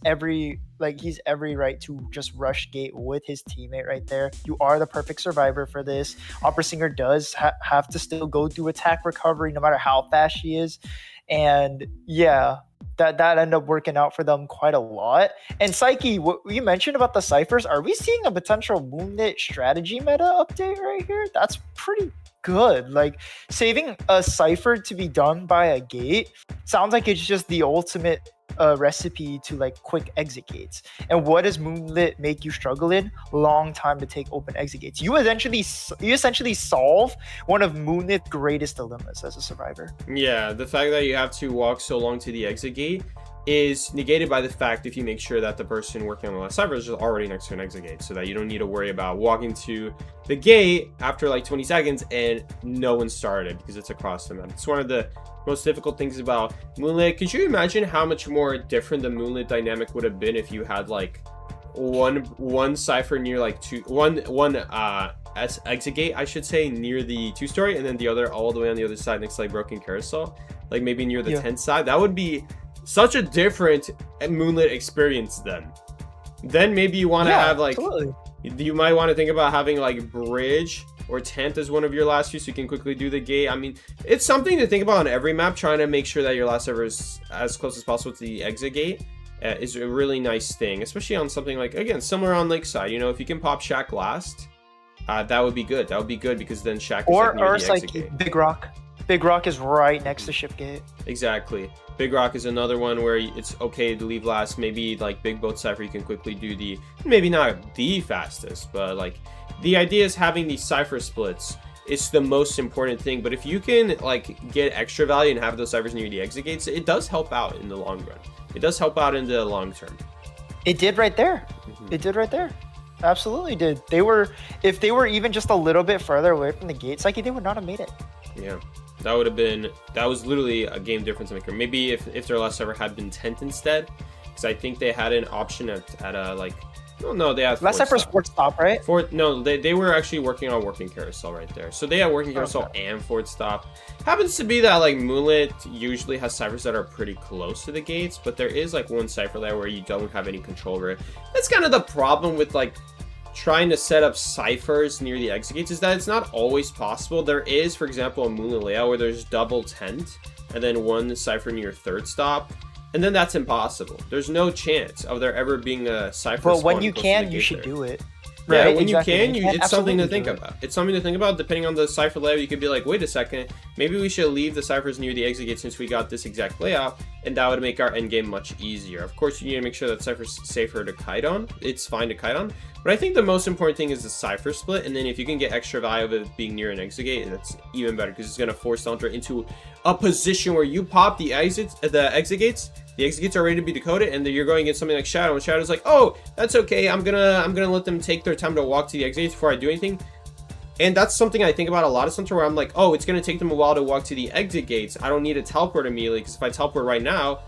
he's every right to just rush gate with his teammate right there. You are the perfect survivor for this. Opera Singer does have to still go through attack recovery no matter how fast she is. And yeah, that ended up working out for them quite a lot. And Psyche, what you mentioned about the ciphers, are we seeing a potential Moonlit strategy meta update right here? That's pretty good. Like saving a cipher to be done by a gate sounds like it's just the ultimate recipe to like quick exit gates. And what does Moonlit make you struggle in? Long time to take open exit gates. You essentially solve one of Moonlit's greatest dilemmas as a survivor. Yeah, the fact that you have to walk so long to the exit gate is negated by the fact if you make sure that the person working on the last cipher is already next to an exit gate, so that you don't need to worry about walking to the gate after like 20 seconds and no one started because it's across the map. It's one of the most difficult things about Moonlit. Could you imagine how much more different the Moonlit dynamic would have been if you had like one cipher near like one exit gate, I should say, near the 2-story, and then the other all the way on the other side next to like Broken Carousel, like maybe near the 10th side? That would be such a different Moonlit experience then. Then maybe you want to have like, absolutely. You might want to think about having like Bridge or 10th as one of your last few so you can quickly do the gate. I mean, it's something to think about on every map. Trying to make sure that your last server is as close as possible to the exit gate is a really nice thing, especially on something like, again, similar on Lakeside. You know, if you can pop Shack last, that would be good. That would be good because then Shack is like near the exit gate. Big Rock. Big Rock is right next to Ship Gate. Exactly. Big Rock is another one where it's okay to leave last. Maybe like Big Boat Cypher, you can quickly do the, maybe not the fastest, but like the idea is having these cipher splits. It's the most important thing. But if you can like get extra value and have those ciphers near the exit gates, it does help out in the long run. It does help out in the long term. It did right there. It did right there. Absolutely did. If they were even just a little bit further away from the gate, Psyche, they would not have made it. Yeah. That was literally a game difference maker. Maybe if their last server had been 10th instead, because I think they had an option at a like, no, they had last server's 4th stop, right? No, they were actually working on Working Carousel right there. So they had Working Carousel and 4th stop. Happens to be that like Moonlit usually has ciphers that are pretty close to the gates, but there is like one cipher there where you don't have any control over it. That's kind of the problem with like trying to set up ciphers near the exit gates, is that it's not always possible. There is, for example, a Moonlit layout where there's double 10th and then one cipher near 3rd stop, and then that's impossible. There's no chance of there ever being a cipher. But when you can, you should do it. Right? Yeah, when you can, it's something to think about. It's something to think about. Depending on the cipher layout, you could be like, wait a second, maybe we should leave the ciphers near the exit gate since we got this exact layout, and that would make our end game much easier. Of course, you need to make sure that cipher's safer to kite on. It's fine to kite on, but I think the most important thing is the cipher split, and then if you can get extra value of it being near an exit gate, that's even better because it's going to force the hunter into a position where you pop the exit gates. The exit gates are ready to be decoded, and then you're going against something like Shadow, and Shadow's like, oh, that's okay. I'm gonna let them take their time to walk to the exit gates before I do anything. And that's something I think about a lot of Hunter, where I'm like, oh, it's gonna take them a while to walk to the exit gates. I don't need to teleport immediately, because if I teleport right now,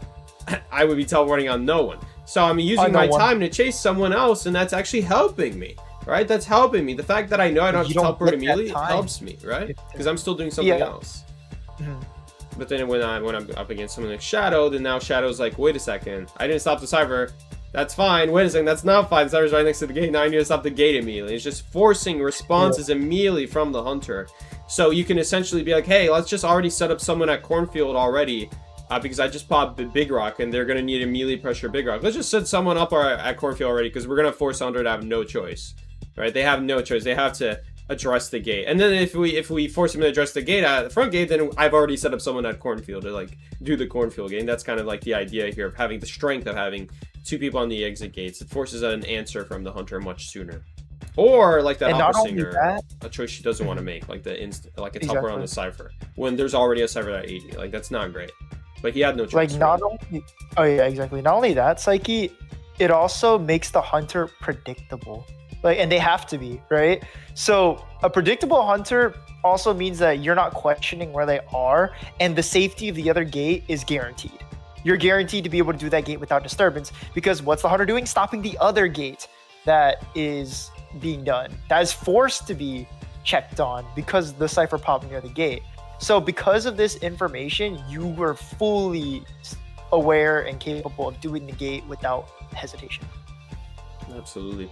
I would be teleporting on no one. So I'm using my time to chase someone else, and that's actually helping me, right? That's helping me. The fact that I know I don't have to teleport immediately helps me, right? Because I'm still doing something else. But then when I'm up against someone like Shadow, then now Shadow's like, wait a second, I didn't stop the cipher. That's fine. Wait a second, that's not fine. The cipher's right next to the gate. Now I need to stop the gate immediately. It's just forcing responses immediately from the hunter. So you can essentially be like, hey, let's just already set up someone at cornfield already. Because I just popped the Big Rock, and they're going to need a melee pressure Big Rock. Let's just set someone up at cornfield already, because we're going to force Hunter to have no choice. Right? They have no choice. They have to address the gate. And then if we force him to address the gate at the front gate, then I've already set up someone at cornfield to, like, do the cornfield game. That's kind of, like, the idea here of having the strength of having 2 people on the exit gates. It forces an answer from the Hunter much sooner. Or, like that Opera Singer, a choice she doesn't want to make, like the like a teleport on the Cypher. When there's already a Cypher at 80. Like, that's not great. But he had no choice. Like, not only, oh yeah, exactly. Not only that, Psyche, it also makes the Hunter predictable. Like, and they have to be, right? So a predictable Hunter also means that you're not questioning where they are, and the safety of the other gate is guaranteed. You're guaranteed to be able to do that gate without disturbance, because what's the Hunter doing? Stopping the other gate that is being done. That is forced to be checked on because the Cypher popped near the gate. So because of this information, you were fully aware and capable of doing the gate without hesitation. Absolutely.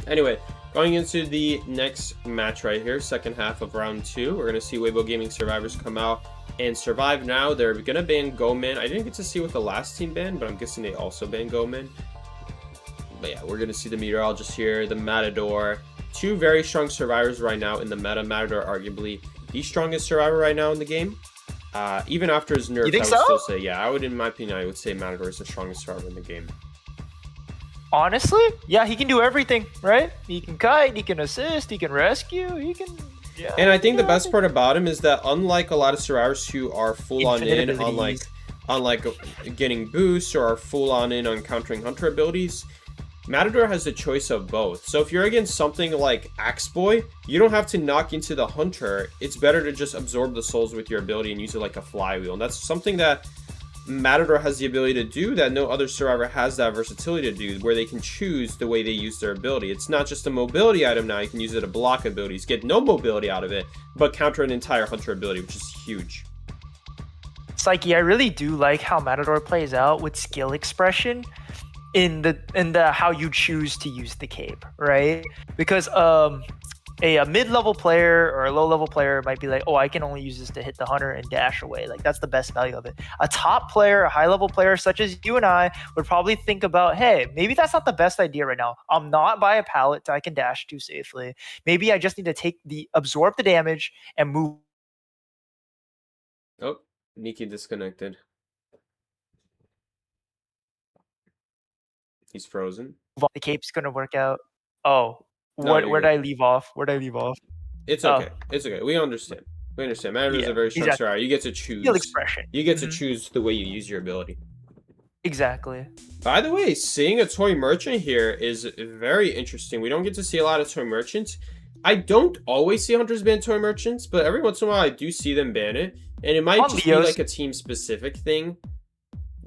Anyway, going into the next match right here, second half of round 2, we're going to see Weibo Gaming survivors come out and survive now. They're going to ban Goman. I didn't get to see what the last team banned, but I'm guessing they also banned Goman. But yeah, we're going to see the meteorologist here, the Matador. 2 very strong survivors right now in the meta. Matador arguably the strongest survivor right now in the game. Even after his nerf, I would still say, yeah, I would, in my opinion, I would say Matador is the strongest survivor in the game. Honestly, yeah, he can do everything, right? He can kite, he can assist, he can rescue, he can... Yeah, and I think the best part about him is that unlike a lot of survivors who are full on in on like getting boosts or are full on in on countering Hunter abilities, Matador has the choice of both. So if you're against something like Axeboy, you don't have to knock into the Hunter. It's better to just absorb the souls with your ability and use it like a flywheel. And that's something that Matador has the ability to do that no other survivor has that versatility to do, where they can choose the way they use their ability. It's not just a mobility item now. You can use it to block abilities, get no mobility out of it, but counter an entire Hunter ability, which is huge. Psyche, I really do like how Matador plays out with skill expression in the how you choose to use the cape, right? Because a mid-level player or a low-level player might be like, oh, I can only use this to hit the Hunter and dash away. Like, that's the best value of it. A top player, a high-level player such as you and I would probably think about, hey, maybe that's not the best idea right now. I'm not by a pallet that I can dash to safely. Maybe I just need to absorb the damage and move. Oh, Nikki disconnected. He's frozen. The cape's going to work out. Oh, No, where did I leave off? It's okay. It's okay. We understand. Matador is a very strong survivor. You get to choose. Skill expression. You get to choose the way you use your ability. Exactly. By the way, seeing a toy merchant here is very interesting. We don't get to see a lot of toy merchants. I don't always see Hunters ban toy merchants, but every once in a while I do see them ban it. And it might just be like a team-specific thing.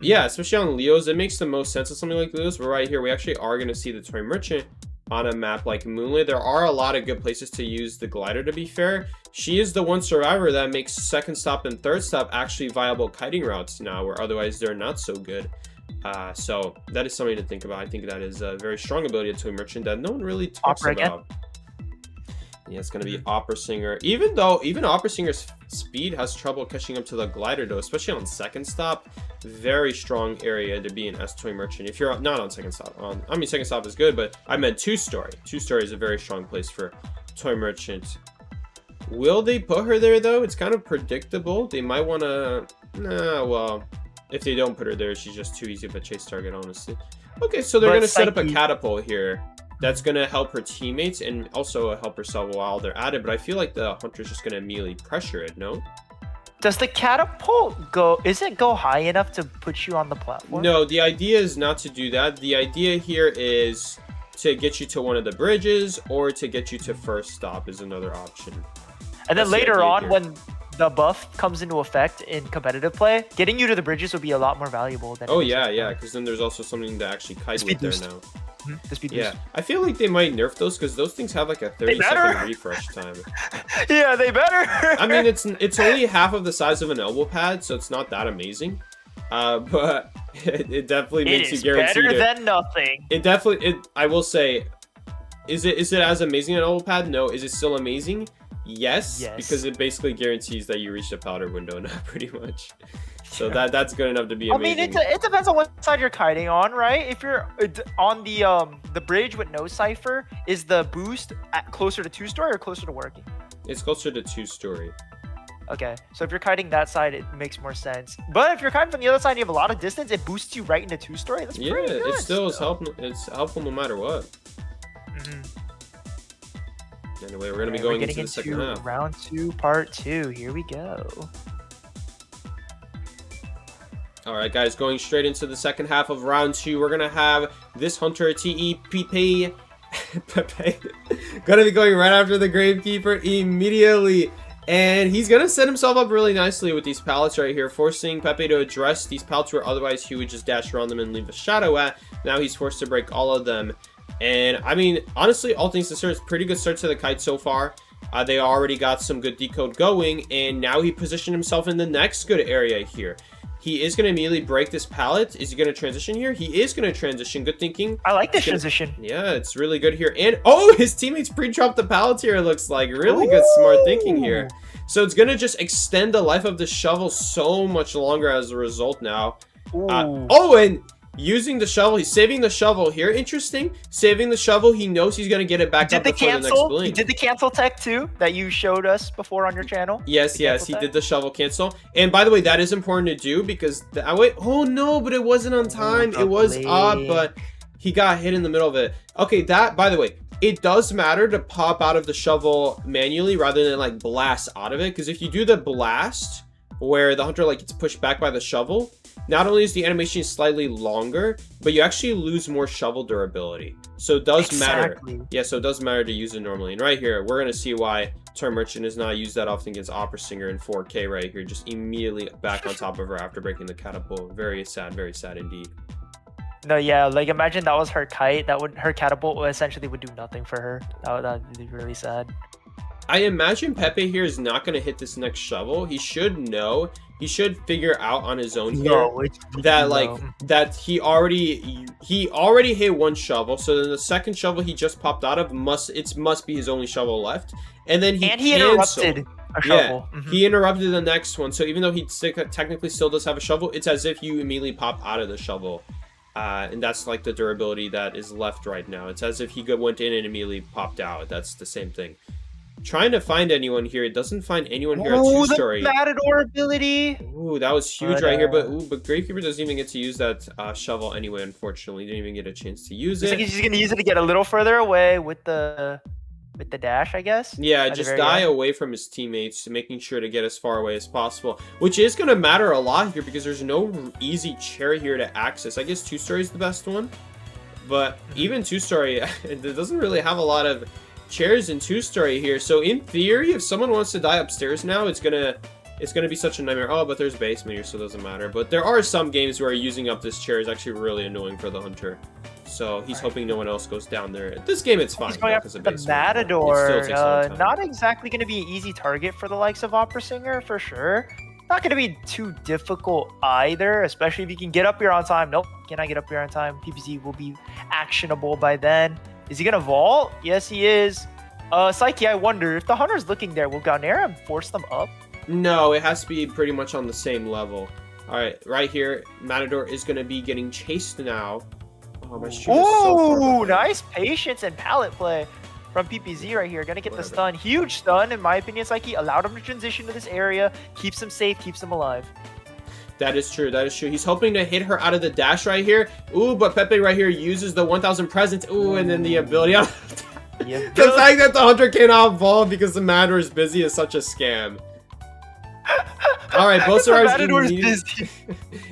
Yeah, especially on Leos. It makes the most sense of something like Leos. But right here, we actually are going to see the toy merchant on a map like Moonlit. There are a lot of good places to use the glider, to be fair. She is the one survivor that makes second stop and third stop actually viable kiting routes now, where otherwise they're not so good. So that is something to think about. I think that is a very strong ability of Toy Merchant that no one really talks about. Yeah, it's going to be Opera Singer. Even Opera Singer's speed has trouble catching up to the glider, though, especially on second stop. Very strong area to be in as Toy Merchant. If you're not on second stop, I mean, second stop is good, but I meant two-story. Two-story is a very strong place for Toy Merchant. Will they put her there, though? It's kind of predictable. They might want to... Nah, well, if they don't put her there, she's just too easy of a chase target, honestly. Okay, so they're going to set up a catapult here. That's going to help her teammates and also help herself while they're at it. But I feel like the Hunter's just going to immediately pressure it, no? Does the catapult go high enough to put you on the platform? No, the idea is not to do that. The idea here is to get you to one of the bridges or to get you to first stop is another option. And then later on, when the buff comes into effect in competitive play, getting you to the bridges would be a lot more valuable than... Oh, yeah, because then there's also something to actually kite with there now. The speed yeah, boost. I feel like they might nerf those because those things have like a 30-second refresh time. Yeah, they better. I mean, it's only half of the size of an elbow pad, so it's not that amazing. But it definitely makes you guaranteed better than nothing. I will say, is it as amazing an elbow pad? No. Is it still amazing? Yes, Yes. because it basically guarantees that you reach the powder window now, pretty much. So that's good enough to be I amazing. mean, it depends on what side you're kiting on, right? If you're on the bridge with no cipher, is the boost closer to 2-story or closer to working? It's closer to 2-story. Okay, so if you're kiting that side, it makes more sense. But if you're kiting from the other side and you have a lot of distance, it boosts you right into 2-story. That's Yeah, pretty good. it still is helpful. It's helpful no matter what. Anyway, we're gonna be going into the second half. Round 2, part 2. Here we go. All right, guys, going straight into the second half of round 2. We're gonna have this hunter TEPP Pepe gonna be going right after the Gravekeeper immediately. And he's gonna set himself up really nicely with these pallets right here, forcing Pepe to address these pallets where otherwise he would just dash around them and leave a shadow at. Now he's forced to break all of them. And I mean, honestly, all things considered, it's a pretty good start to the kite so far. They already got some good decode going, and now he positioned himself in the next good area here. He is going to immediately break this pallet. Is he going to transition here? He is going to transition. Good thinking. I like this transition. Yeah, it's really good here. And, oh, his teammates pre-dropped the pallets here, it looks like. Really good, smart thinking here. So it's going to just extend the life of the shovel so much longer as a result now. Oh, and using the shovel, he's saving the shovel here. Interesting. Saving the shovel, he knows he's going to get it back up before the next blink. He did the cancel tech too that you showed us before on your channel. Yes, he did the shovel cancel. And by the way, that is important to do because wait, oh no, but it wasn't on time. It was up, but he got hit in the middle of it. Okay, that, by the way, it does matter to pop out of the shovel manually rather than like blast out of it, because if you do the blast where the hunter like gets pushed back by the shovel, not only is the animation slightly longer, but you actually lose more shovel durability. So it does matter. Yeah, so it does matter to use it normally. And right here, we're going to see why Toy Merchant is not used that often against Opera Singer in 4K right here. Just immediately back on top of her after breaking the catapult. Very sad indeed. No, yeah, like imagine that was her kite. Her catapult essentially would do nothing for her. That would be really sad. I imagine Pepe here is not going to hit this next shovel. He should know. He should figure out on his own here that he already hit one shovel. So then the second shovel he just popped out of must be his only shovel left. And then he interrupted a shovel. He interrupted the next one. So even though he technically still does have a shovel, it's as if you immediately pop out of the shovel. And that's like the durability that is left right now. It's as if he went in and immediately popped out. That's the same thing. Trying to find anyone here. It doesn't find anyone here at 2-story. The Matador ability. Ooh, that was huge right here. But Gravekeeper doesn't even get to use that shovel anyway, unfortunately. Didn't even get a chance to use it. He's going to use it to get a little further away with the dash, I guess. Yeah, just die away from his teammates, making sure to get as far away as possible. Which is going to matter a lot here because there's no easy chair here to access. I guess 2-story is the best one. But even 2-story, it doesn't really have a lot of chairs in 2-story here. So in theory, if someone wants to die upstairs now, it's gonna be such a nightmare. Oh, but there's basement here, so it doesn't matter. But there are some games where using up this chair is actually really annoying for the hunter. So he's hoping no one else goes down there. This game, it's fine. He's going after the Matador. Not exactly going to be an easy target for the likes of Opera Singer, for sure. Not going to be too difficult either, especially if you can get up here on time. Nope, cannot get up here on time. PPZ will be actionable by then. Is he going to vault? Yes, he is. Psyche, I wonder if the hunter's looking there, will Gaunera force them up? No, it has to be pretty much on the same level. All right, right here, Matador is going to be getting chased now. Oh, my stream is so far. Nice patience and pallet play from PPZ right here. Gonna get the stun. Huge stun, in my opinion. Psyche allowed him to transition to this area. Keeps him safe, keeps him alive. That is true. That is true. He's hoping to hit her out of the dash right here. Ooh, but Pepe right here uses the 1000 presence. Ooh, and then the ability. The fact that the hunter cannot vault because the Matador is busy is such a scam. All right, both survivors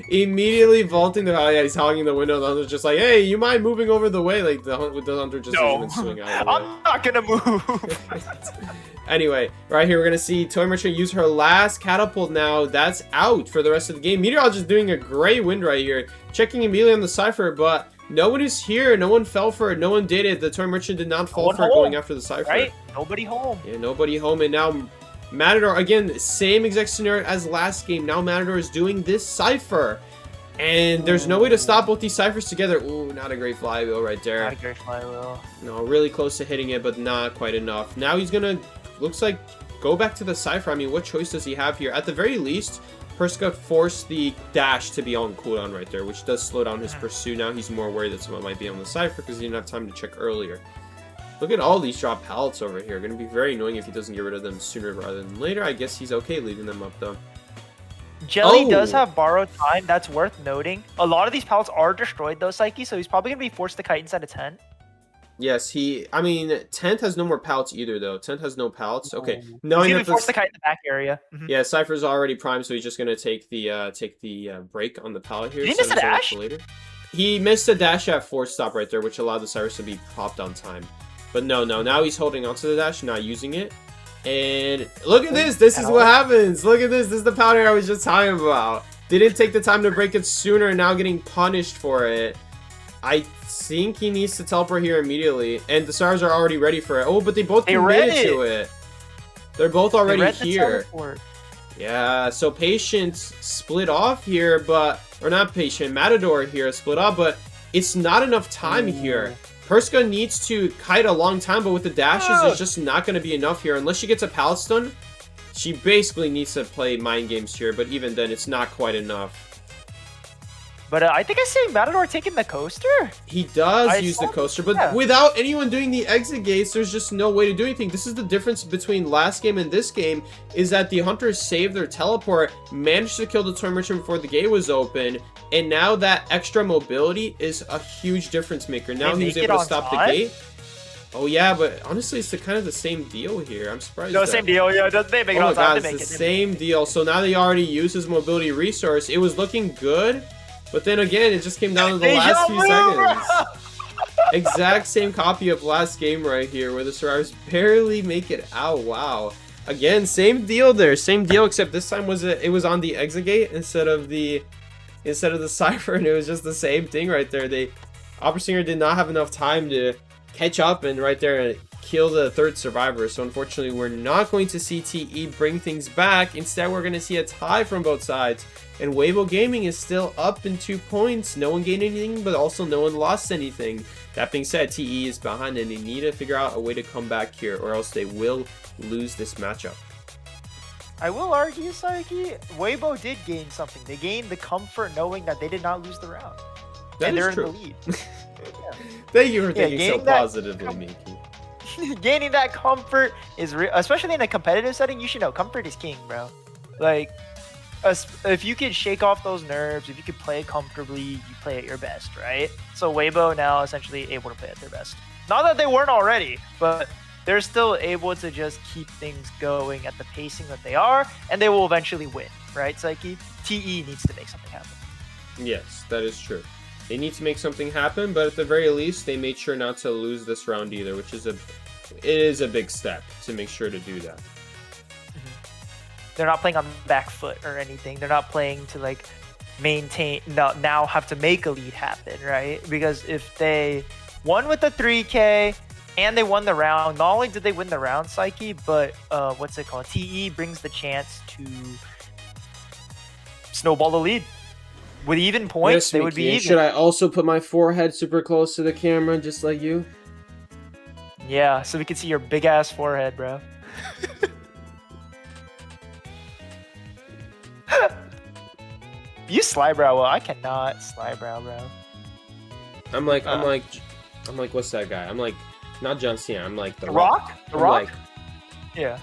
immediately vaulting the. Oh yeah, he's hogging the window. The hunter's just like, "Hey, you mind moving over the way?" Like the hunter just doesn't even swing out of the way. I'm not gonna move. Anyway, right here we're gonna see Toy Merchant use her last catapult now. That's out for the rest of the game. Meteorologist doing a great win right here, checking immediately on the cipher, but no one is here. No one fell for it. No one did it. The Toy Merchant did not fall for it going after the cipher. Right? Nobody home. Yeah, nobody home, and now Matador, again, same exact scenario as last game. Now Matador is doing this cipher. And there's no way to stop both these ciphers together. Ooh, not a great flywheel right there. Not a great flywheel. No, really close to hitting it, but not quite enough. Now he's gonna, looks like go back to the Cypher. I mean, what choice does he have here? At the very least, Perska forced the dash to be on cooldown right there, which does slow down his pursuit. Now he's more worried that someone might be on the Cypher because he didn't have time to check earlier. Look at all these drop pallets over here. Going to be very annoying if he doesn't get rid of them sooner rather than later. I guess he's okay leaving them up, though. Jelly does have borrowed time. That's worth noting. A lot of these pallets are destroyed, though, Psyche, so he's probably going to be forced to kite inside of 10. Yes, I mean, 10th has no more pallets either, though. 10th has no pallets. Okay. He's Knowing going that to be forced to kite in the back area. Yeah, Cypher's already primed, so he's just going to take the break on the pallet here. Did he miss a dash? Later. He missed a dash at force stop right there, which allowed the Cyrus to be popped on time. But no, now he's holding onto the dash, not using it. And look at this. This is what happens. Look at this. This is the powder I was just talking about. Didn't take the time to break it sooner, and now getting punished for it. I think he needs to teleport here immediately. And the stars are already ready for it. Oh, but they both committed to it. They're both already here. Yeah, so Patient split off here, or not Patient, Matador here split off, but it's not enough time here. Perska needs to kite a long time, but with the dashes, it's just not going to be enough here. Unless she gets a pallet stun, she basically needs to play mind games here, but even then, it's not quite enough. But I think I see Matador taking the coaster. He does use the coaster, but without anyone doing the exit gates, there's just no way to do anything. This is the difference between last game and this game, is that the Hunters saved their teleport, managed to kill the Toy Merchant before the gate was open, and now that extra mobility is a huge difference maker. Now he's able to stop the gate. Oh yeah, but honestly, it's kind of the same deal here. I'm surprised. No, same deal. Yeah, they make it on time. It's the same deal. So now they already used his mobility resource. It was looking good. But then again, it just came down to the last few seconds. Exact same copy of last game right here, where the survivors barely make it out. Wow. Again, same deal there. Same deal, except this time it was on the exit gate instead of the Cypher, and it was just the same thing right there. Opera Singer did not have enough time to catch up and right there kill the third survivor. So unfortunately, we're not going to see TE bring things back. Instead, we're going to see a tie from both sides. And Weibo Gaming is still up in 2 points. No one gained anything, but also no one lost anything. That being said, TE is behind, and they need to figure out a way to come back here, or else they will lose this matchup. I will argue, Psyche, Weibo did gain something. They gained the comfort knowing that they did not lose the round. That is true. In the lead. Thank you for thinking so positively, Miki. Gaining that comfort is real, especially in a competitive setting. You should know comfort is king, bro. Like, if you can shake off those nerves, if you can play comfortably, you play at your best, right? So Weibo now essentially able to play at their best. Not that they weren't already, but they're still able to just keep things going at the pacing that they are, and they will eventually win, right, Psyche? TE needs to make something happen. Yes, that is true. They need to make something happen, but at the very least, they made sure not to lose this round either, which is a big step to make sure to do that. They're not playing on the back foot or anything. They're not playing to like maintain, now have to make a lead happen, right? Because if they won with the 3K and they won the round, not only did they win the round, Psyche, but what's it called? TE brings the chance to snowball the lead. With even points, yes, they would be even. Should I also put my forehead super close to the camera, just like you? Yeah, so we can see your big ass forehead, bro. You slybrow well. I cannot slybrow, bro. I'm like, what's that guy? I'm like, not John Cena. I'm like the Rock. The Rock. Like, yeah.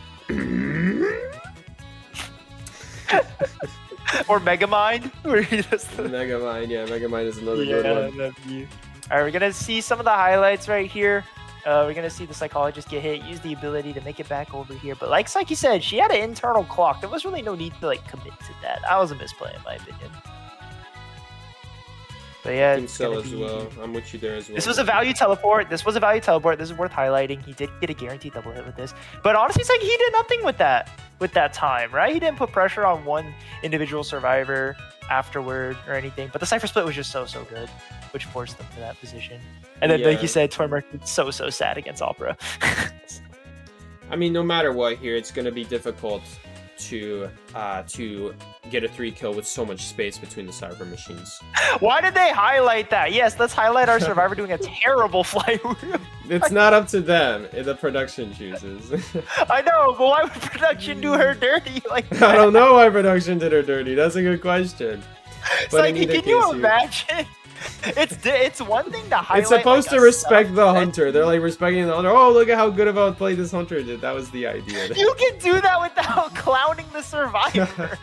Or Megamind. Megamind. Yeah, Megamind is another good one. All right, we're gonna see some of the highlights right here. We're going to see the psychologist get hit, use the ability to make it back over here. But like Psyche said, she had an internal clock. There was really no need to like commit to that. That was a misplay in my opinion. But yeah, I think so as well. I'm with you there as well. This was a value teleport. This is worth highlighting. He did get a guaranteed double hit with this. But honestly, it's like he did nothing with that time, right? He didn't put pressure on one individual survivor afterward or anything. But the Cypher split was just so good, which forced them to that position. And then, like you said, Toy Merchant's so sad against Opera. I mean, no matter what here, it's going to be difficult to get a 3-kill with so much space between the cyber machines. Why did they highlight that? Yes, let's highlight our survivor doing a terrible flywheel. It's not up to them. The production chooses. I know, but why would production do her dirty like that? I don't know why production did her dirty. That's a good question. But Psyche, can you imagine? It's one thing to highlight. It's supposed like, to respect the hunter. They're like respecting the hunter. Oh, look at how good of a play this hunter did. That was the idea. You can do that without clowning the survivor.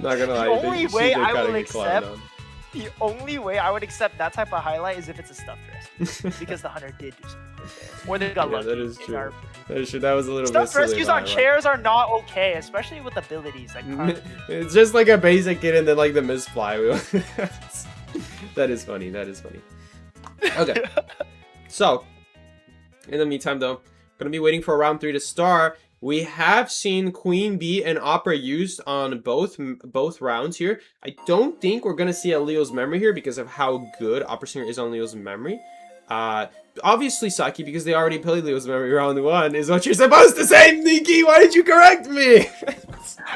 Not gonna lie. The only way I will accept. The only way I would accept that type of highlight is if it's a stuffed rescue, because the hunter did do something, or they got lucky. That is true. That is true. That was a little stuffed bit. Stuffed rescues on chairs are not okay, especially with abilities. Like it's just like a basic hit and then like the missed flywheel. That is funny. That is funny. Okay. So, in the meantime, though, gonna be waiting for round 3 to start. We have seen Queen Bee and Opera used on both rounds here. I don't think we're gonna see a Leo's memory here because of how good Opera Singer is on Leo's memory. Obviously Saki, because they already played Leo's memory round 1, is what you're supposed to say, Nikki. Why did you correct me?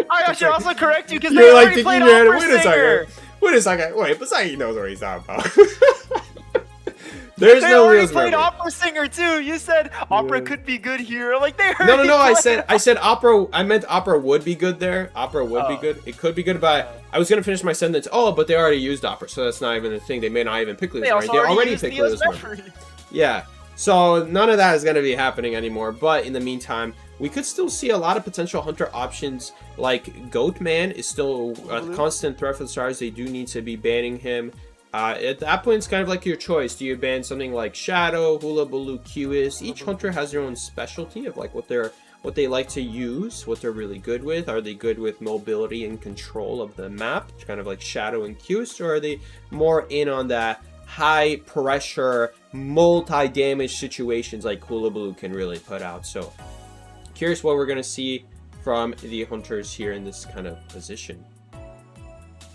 I should also correct you because you're they like already played Opera Opera Singer. Singer. Wait a second. Wait, but Saki knows what he's talking about. There's they no already Leo's played memory. Opera Singer too. You said Opera could be good here. Like they heard. No. I said Opera. I meant Opera would be good there. Opera would be good. It could be good, but I was gonna finish my sentence. Oh, but they already used Opera, so that's not even a thing. They may not even pick Leo's memory. They already picked Leo's memory. Yeah. So none of that is gonna be happening anymore. But in the meantime, we could still see a lot of potential hunter options. Like Goatman is still a constant threat for the stars. They do need to be banning him. At that point, it's kind of like your choice. Do you ban something like Shadow, Hula Baloo, Qis? Each hunter has their own specialty of like what they like to use, what they're really good with. Are they good with mobility and control of the map, kind of like Shadow and Qis, or are they more in on that high pressure, multi-damage situations like Hula Baloo can really put out? So, curious what we're gonna see from the hunters here in this kind of position.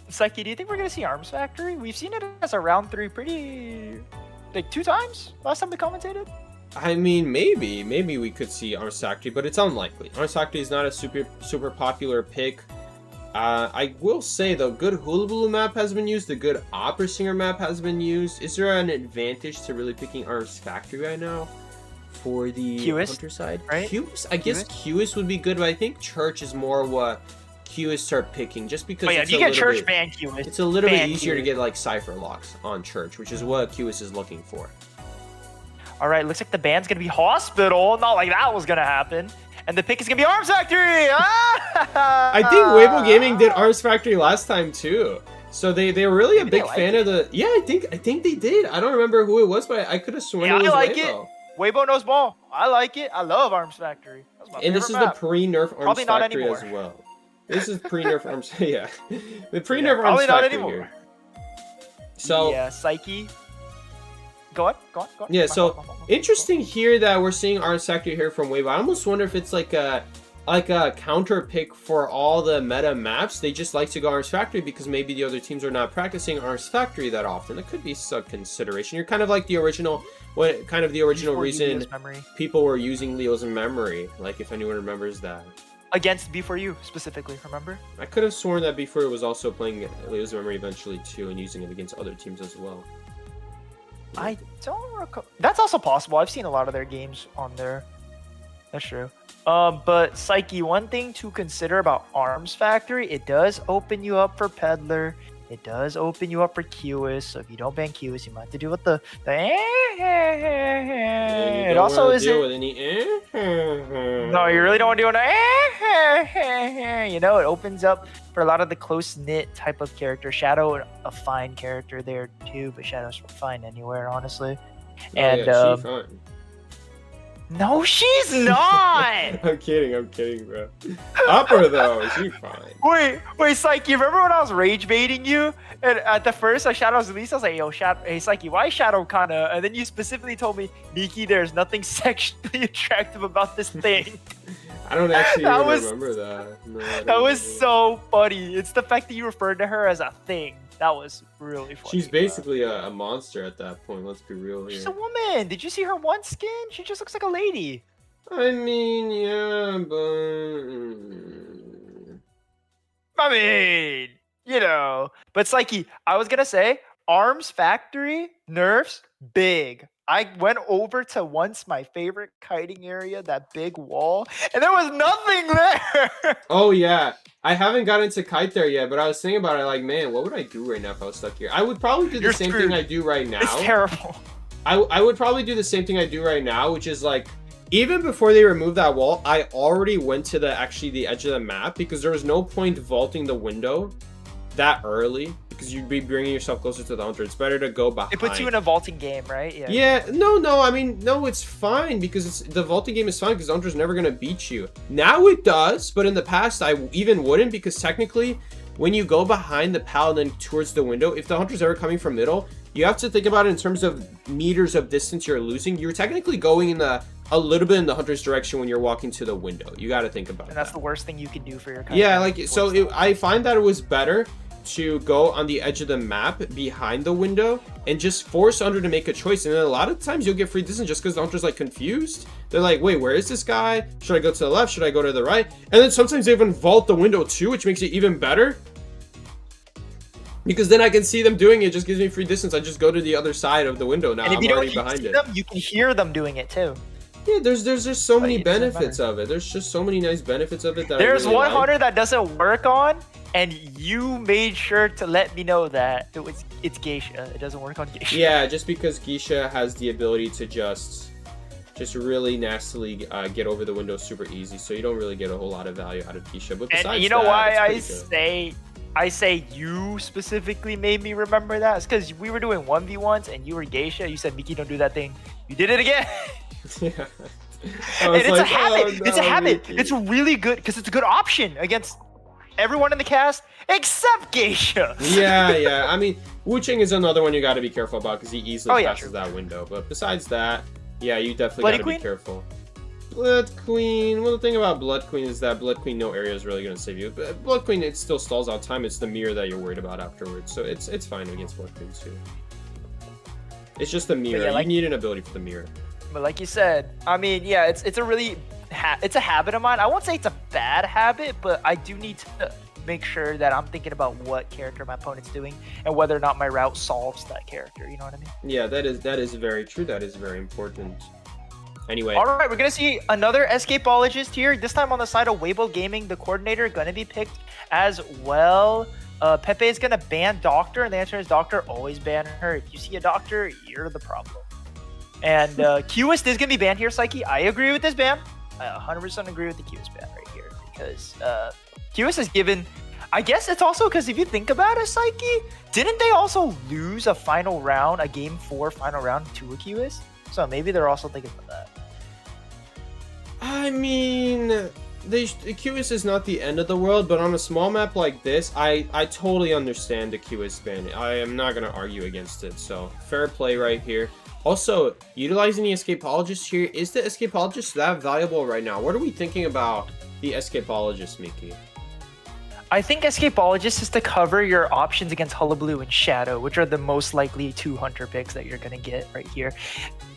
Psyche, do you think we're gonna see Arms Factory? We've seen it as a round 3 pretty, like 2 times last time we commentated. I mean, maybe we could see Arms Factory, but it's unlikely. Arms Factory is not a super popular pick. I will say though, good Hula Baloo map has been used. The good Opera Singer map has been used. Is there an advantage to really picking Arms Factory right now for the hunter side? Right? Qis, I guess Qis would be good, but I think Church is more what Qis start picking, just because it's you get Church ban Qis. It's a little bit easier to get like Cypher locks on Church, which is what Qis is looking for. All right, looks like the ban's gonna be Hospital. Not like that was gonna happen. And the pick is gonna be Arms Factory. I think Weibo Gaming did Arms Factory last time too, so they were really a big fan of the. Yeah, I think they did. I don't remember who it was, but I could have sworn it was Weibo. Weibo knows ball. I like it. I love Arms Factory. And this is the pre-nerf Arms Factory as well. This is pre-nerf Arms. Yeah, the pre-nerf Arms Factory here. So yeah, Psyche. Go on. Yeah, so interesting here that we're seeing Arms Factory here from Weibo. I almost wonder if it's like a counter pick for all the meta maps. They just like to go Arms Factory because maybe the other teams are not practicing Arms Factory that often. That could be some consideration. You're kind of like the original, reason people were using Leo's memory. Like if anyone remembers that. Against B4U specifically, remember? I could have sworn that B4U was also playing Leo's memory eventually too and using it against other teams as well. I don't recall. That's also possible. I've seen a lot of their games on there. That's true. But Psyche, one thing to consider about Arms Factory, it does open you up for Peddler. It does open you up for Qis. So if you don't ban Qis, you might have to deal with the it also isn't. Deal with any No, you really don't want to deal with you know, it opens up for a lot of the close-knit type of character. Shadow, a fine character there too, but Shadow's fine anywhere, honestly. And yeah, she's fine. No, she's not. I'm kidding, bro. Opera though, she's fine. Wait, Psyche, you remember when I was rage baiting you? And at the first Shadow's release, I was like, yo, hey, Psyche, why Shadow kinda? And then you specifically told me, Nikki, there's nothing sexually attractive about this thing. I don't actually remember that. No, that was so funny. It's the fact that you referred to her as a thing. That was really funny. She's basically a monster at that point. Let's be real here. She's a woman. Did you see her one skin? She just looks like a lady. I mean, yeah, but I mean, but Psyche, I was gonna say Arms Factory nerfs big. I went over to once my favorite kiting area, that big wall, and there was nothing there. Oh yeah, I haven't gotten into kite there yet, but I was thinking about it like, man, what would I do right now if I was stuck here? I would probably do the You're same screwed. thing I do right now. It's terrible. I would probably do the same thing I do right now, which is like, even before they removed that wall, I already went to the edge of the map because there was no point vaulting the window that early because you'd be bringing yourself closer to the hunter. It's better to go behind. It puts you in a vaulting game, right? Yeah. Yeah, no, I mean, no, it's fine because the vaulting game is fine because the hunter's never going to beat you. Now it does, but in the past, I even wouldn't because technically, when you go behind the paladin towards the window, if the hunter's ever coming from middle, you have to think about it in terms of meters of distance you're losing. You're technically going in a little bit in the hunter's direction when you're walking to the window. You got to think about that. And that's the worst thing you can do for your kite. Yeah, like, so I find that it was better to go on the edge of the map behind the window and just force hunter to make a choice. And then a lot of times you'll get free distance just because the hunter's like confused. They're like, wait, where is this guy? Should I go to the left? Should I go to the right? And then sometimes they even vault the window too, which makes it even better. Because then I can see them doing it. Just gives me free distance. I just go to the other side of the window now. And if I'm you don't already behind it. them, you can hear them doing it too. Yeah, there's just so many benefits of it. There's just so many nice benefits of it that there's I really one like. hunter that doesn't work on, and you made sure to let me know that it's Geisha. It doesn't work on Geisha. Yeah, just because Geisha has the ability to just really nastily get over the window super easy, so you don't really get a whole lot of value out of Geisha. But besides and you know that, why it's I say you specifically made me remember that? It's because we were doing 1v1s and you were Geisha. You said, Miki, don't do that thing. You did it again. Yeah. And it's a habit. Oh, no, it's a habit. Mickey. It's really good because it's a good option against everyone in the cast except Geisha. Yeah. I mean, Wu Ching is another one you got to be careful about because he easily passes true. that window. But besides that, yeah, you definitely Bloody got to be Queen? careful. Blood Queen. Well, the thing about Blood Queen is that Blood Queen, no area is really going to save you. But Blood Queen, it still stalls out time. It's the mirror that you're worried about afterwards. So it's fine against Blood Queen too. It's just the mirror. Yeah, you need an ability for the mirror. But like you said, I mean, yeah, it's a really it's a habit of mine. I won't say it's a bad habit, but I do need to make sure that I'm thinking about what character my opponent's doing and whether or not my route solves that character. You know what I mean? Yeah, that is very true. That is very important. Anyway. All right, we're gonna see another escapologist here. This time on the side of Weibo Gaming, the coordinator gonna be picked as well. Pepe is gonna ban Doctor, and the answer is Doctor. Always ban her. If you see a Doctor, you're the problem. And Qist is gonna be banned here, Psyche. I agree with this ban. I 100% agree with the Qist ban right here because Qist is given. I guess it's also because if you think about it, Psyche, didn't they also lose a final round, a game 4 final round to a Qist? So maybe they're also thinking about that. I mean, QS is not the end of the world, but on a small map like this, I totally understand the QS ban. I am not going to argue against it, so fair play right here. Also, utilizing the escapologist here, is the escapologist that valuable right now? What are we thinking about the escapologist, Miki? I think escapologist is to cover your options against Hullabaloo and Shadow, which are the most likely 2 hunter picks that you're going to get right here.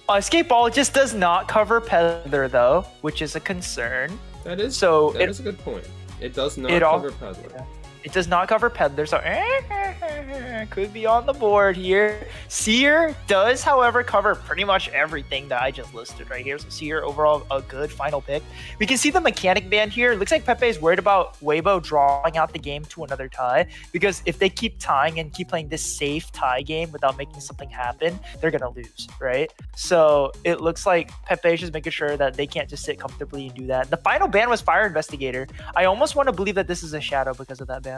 Escapologist does not cover Peddler, though, which is a concern. That is so. That is a good point. It does not cover Peddler. Yeah. It does not cover Peddler, so could be on the board here. Seer does, however, cover pretty much everything that I just listed right here. So Seer, overall, a good final pick. We can see the mechanic band here. It looks like Pepe is worried about Weibo drawing out the game to another tie, because if they keep tying and keep playing this safe tie game without making something happen, they're going to lose, right? So it looks like Pepe is just making sure that they can't just sit comfortably and do that. The final ban was Fire Investigator. I almost want to believe that this is a Shadow because of that ban.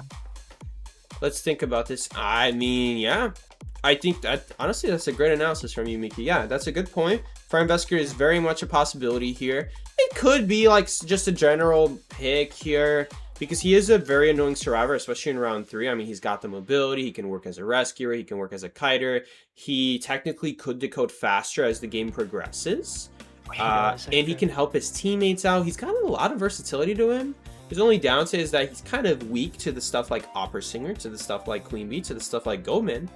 Let's think about this. I mean, yeah. I think that, honestly, that's a great analysis from you, Miki. Yeah, that's a good point. Fire Investigator is very much a possibility here. It could be like just a general pick here, because he is a very annoying survivor, especially in round 3. I mean, he's got the mobility. He can work as a rescuer. He can work as a kiter. He technically could decode faster as the game progresses. And he can help his teammates out. He's got a lot of versatility to him. His only downside is that he's kind of weak to the stuff like Opera Singer, to the stuff like Queen Bee, to the stuff like Goman,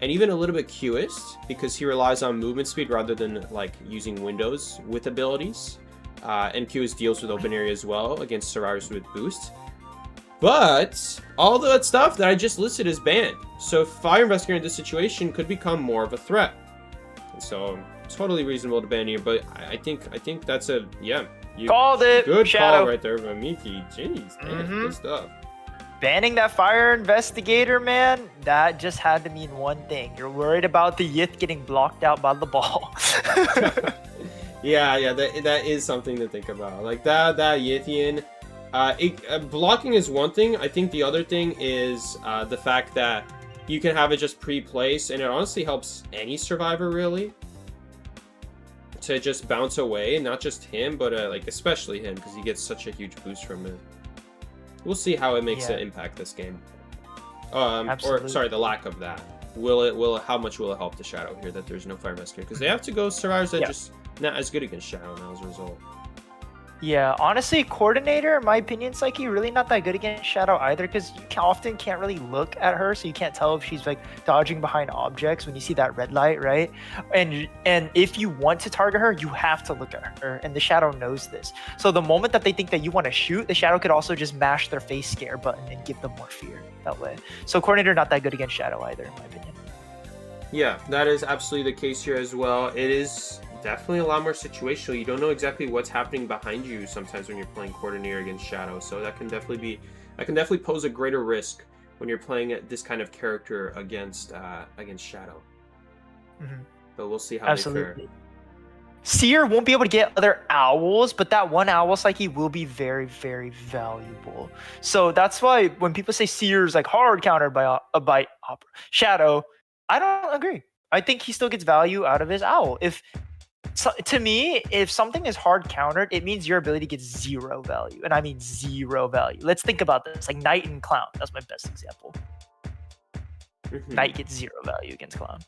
and even a little bit Qist, because he relies on movement speed rather than like using windows with abilities. And Qist deals with open area as well against survivors with boost. But all that stuff that I just listed is banned. So Fire Investigator in this situation could become more of a threat. So it's totally reasonable to ban here, but I think that's a called it. Good Shadow. call right there from Miki. Jeez, man, good stuff. Banning that Fire Investigator, man, that just had to mean one thing. You're worried about the Yith getting blocked out by the ball. yeah, that is something to think about. Like that Yithian, blocking is one thing. I think the other thing is the fact that you can have it just pre-placed, and it honestly helps any survivor really to just bounce away. Not just him, but like especially him, because he gets such a huge boost from it. We'll see how it makes it impact this game. Or sorry, the lack of that. How much will it help the Shadow here that there's no Fire Investigator? Because they have to go survivors that just not as good against Shadow now as a result. Yeah, honestly, Coordinator, in my opinion, Psyche, really not that good against Shadow either, because you often can't really look at her, so you can't tell if she's like dodging behind objects when you see that red light, right? And if you want to target her, you have to look at her, and the Shadow knows this. So the moment that they think that you want to shoot, the Shadow could also just mash their face scare button and give them more fear that way. So Coordinator not that good against Shadow either, in my opinion. Yeah, that is absolutely the case here as well. It is definitely a lot more situational. You don't know exactly what's happening behind you sometimes when you're playing Coordinator against Shadow, so that can definitely pose a greater risk when you're playing this kind of character against Shadow. But we'll see how they fare. Seer won't be able to get other owls, but that one owl Psyche will be very, very valuable. So that's why when people say Seer's like hard countered by Shadow, I don't agree. I think he still gets value out of his owl. So, to me, if something is hard countered, it means your ability gets zero value. And I mean zero value. Let's think about this. Like Knight and Clown. That's my best example. Knight gets zero value against Clown.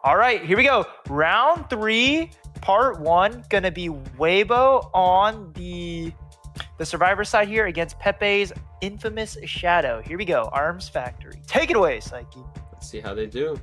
All right, here we go. Round 3, part 1. Gonna be Weibo on the survivor side here against Pepe's infamous Shadow. Here we go. Arms Factory. Take it away, Psyche. Let's see how they do.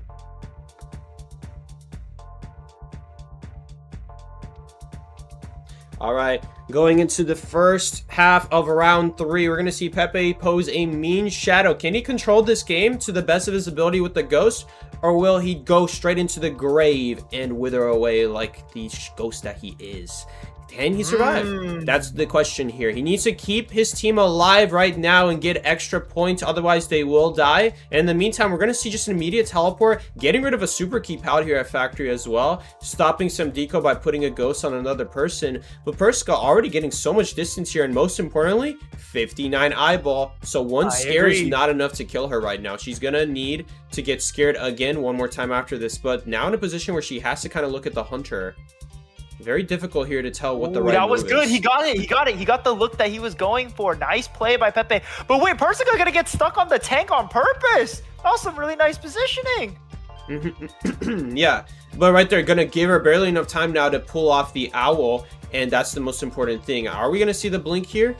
All right, going into the first half of round 3, we're going to see Pepe pose a mean Shadow. Can he control this game to the best of his ability with the Ghost, or will he go straight into the grave and wither away like the ghost that he is? Can he survive? That's the question here. He needs to keep his team alive right now and get extra points, otherwise they will die. And in the meantime, we're going to see just an immediate teleport, getting rid of a super keep out here at Factory as well, stopping some deco by putting a ghost on another person. But Perska already getting so much distance here, and most importantly, 59 eyeball. So one scare is not enough to kill her right now. She's going to need to get scared again one more time after this, but now in a position where she has to kind of look at the hunter. Very difficult here to tell what the right that was move good. is. He got it. He got the look that he was going for. Nice play by Pepe. But wait, Persica gonna get stuck on the tank on purpose. That was some really nice positioning. Yeah, but right there, gonna give her barely enough time now to pull off the owl, and that's the most important thing. Are we gonna see the blink here?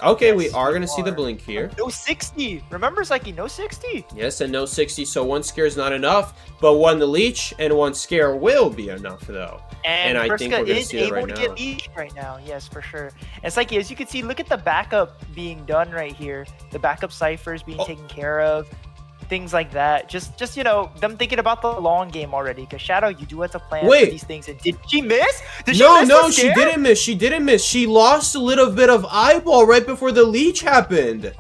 Okay, yes, we are going to see the blink here. No 60. Remember, Psyche, no 60. Yes, and no 60, so one scare is not enough. But one the leech and one scare will be enough, though. And I think we're going to see it right now. Is able to get leech right now. Yes, for sure. And Psyche, as you can see, look at the backup being done right here. The backup ciphers being taken care of. Things like that. Just you know, them thinking about the long game already. Because Shadow, you do have to plan for these things. And did she miss? No, she didn't miss. She didn't miss. She lost a little bit of eyeball right before the leech happened.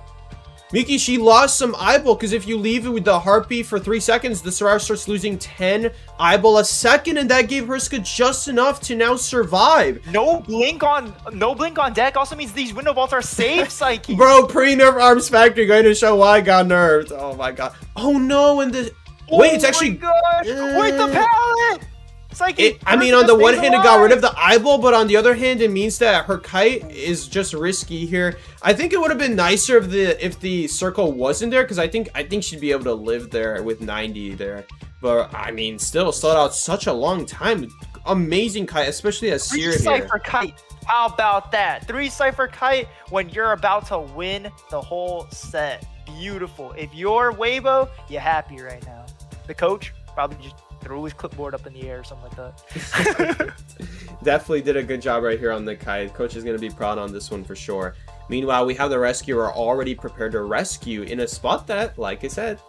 Miki, she lost some eyeball because if you leave it with the heartbeat for 3 seconds, the Sorare starts losing 10 eyeball a second, and that gave Perska just enough to now survive. No blink on deck also means these window vaults are safe, Psyche. Bro, pre-nerf arms factory going to show why I got nerfed. Oh my god. Oh no, and the wait, it's actually gosh. Wait, the pallet. Psyche, I mean, on the one hand, it got rid of the eyeball, but on the other hand, it means that her kite is just risky here. I think it would have been nicer if the circle wasn't there, because I think she'd be able to live there with 90 there. But I mean, still out such a long time. Amazing kite, especially as Seer here. 3 cipher kite. How about that? 3 cipher kite when you're about to win the whole set. Beautiful. If you're Weibo, you're happy right now. The coach probably just threw his clipboard up in the air or something like that. Definitely did a good job right here on the kite. Coach is going to be proud on this one for sure. Meanwhile, we have the rescuer already prepared to rescue in a spot that, like I said,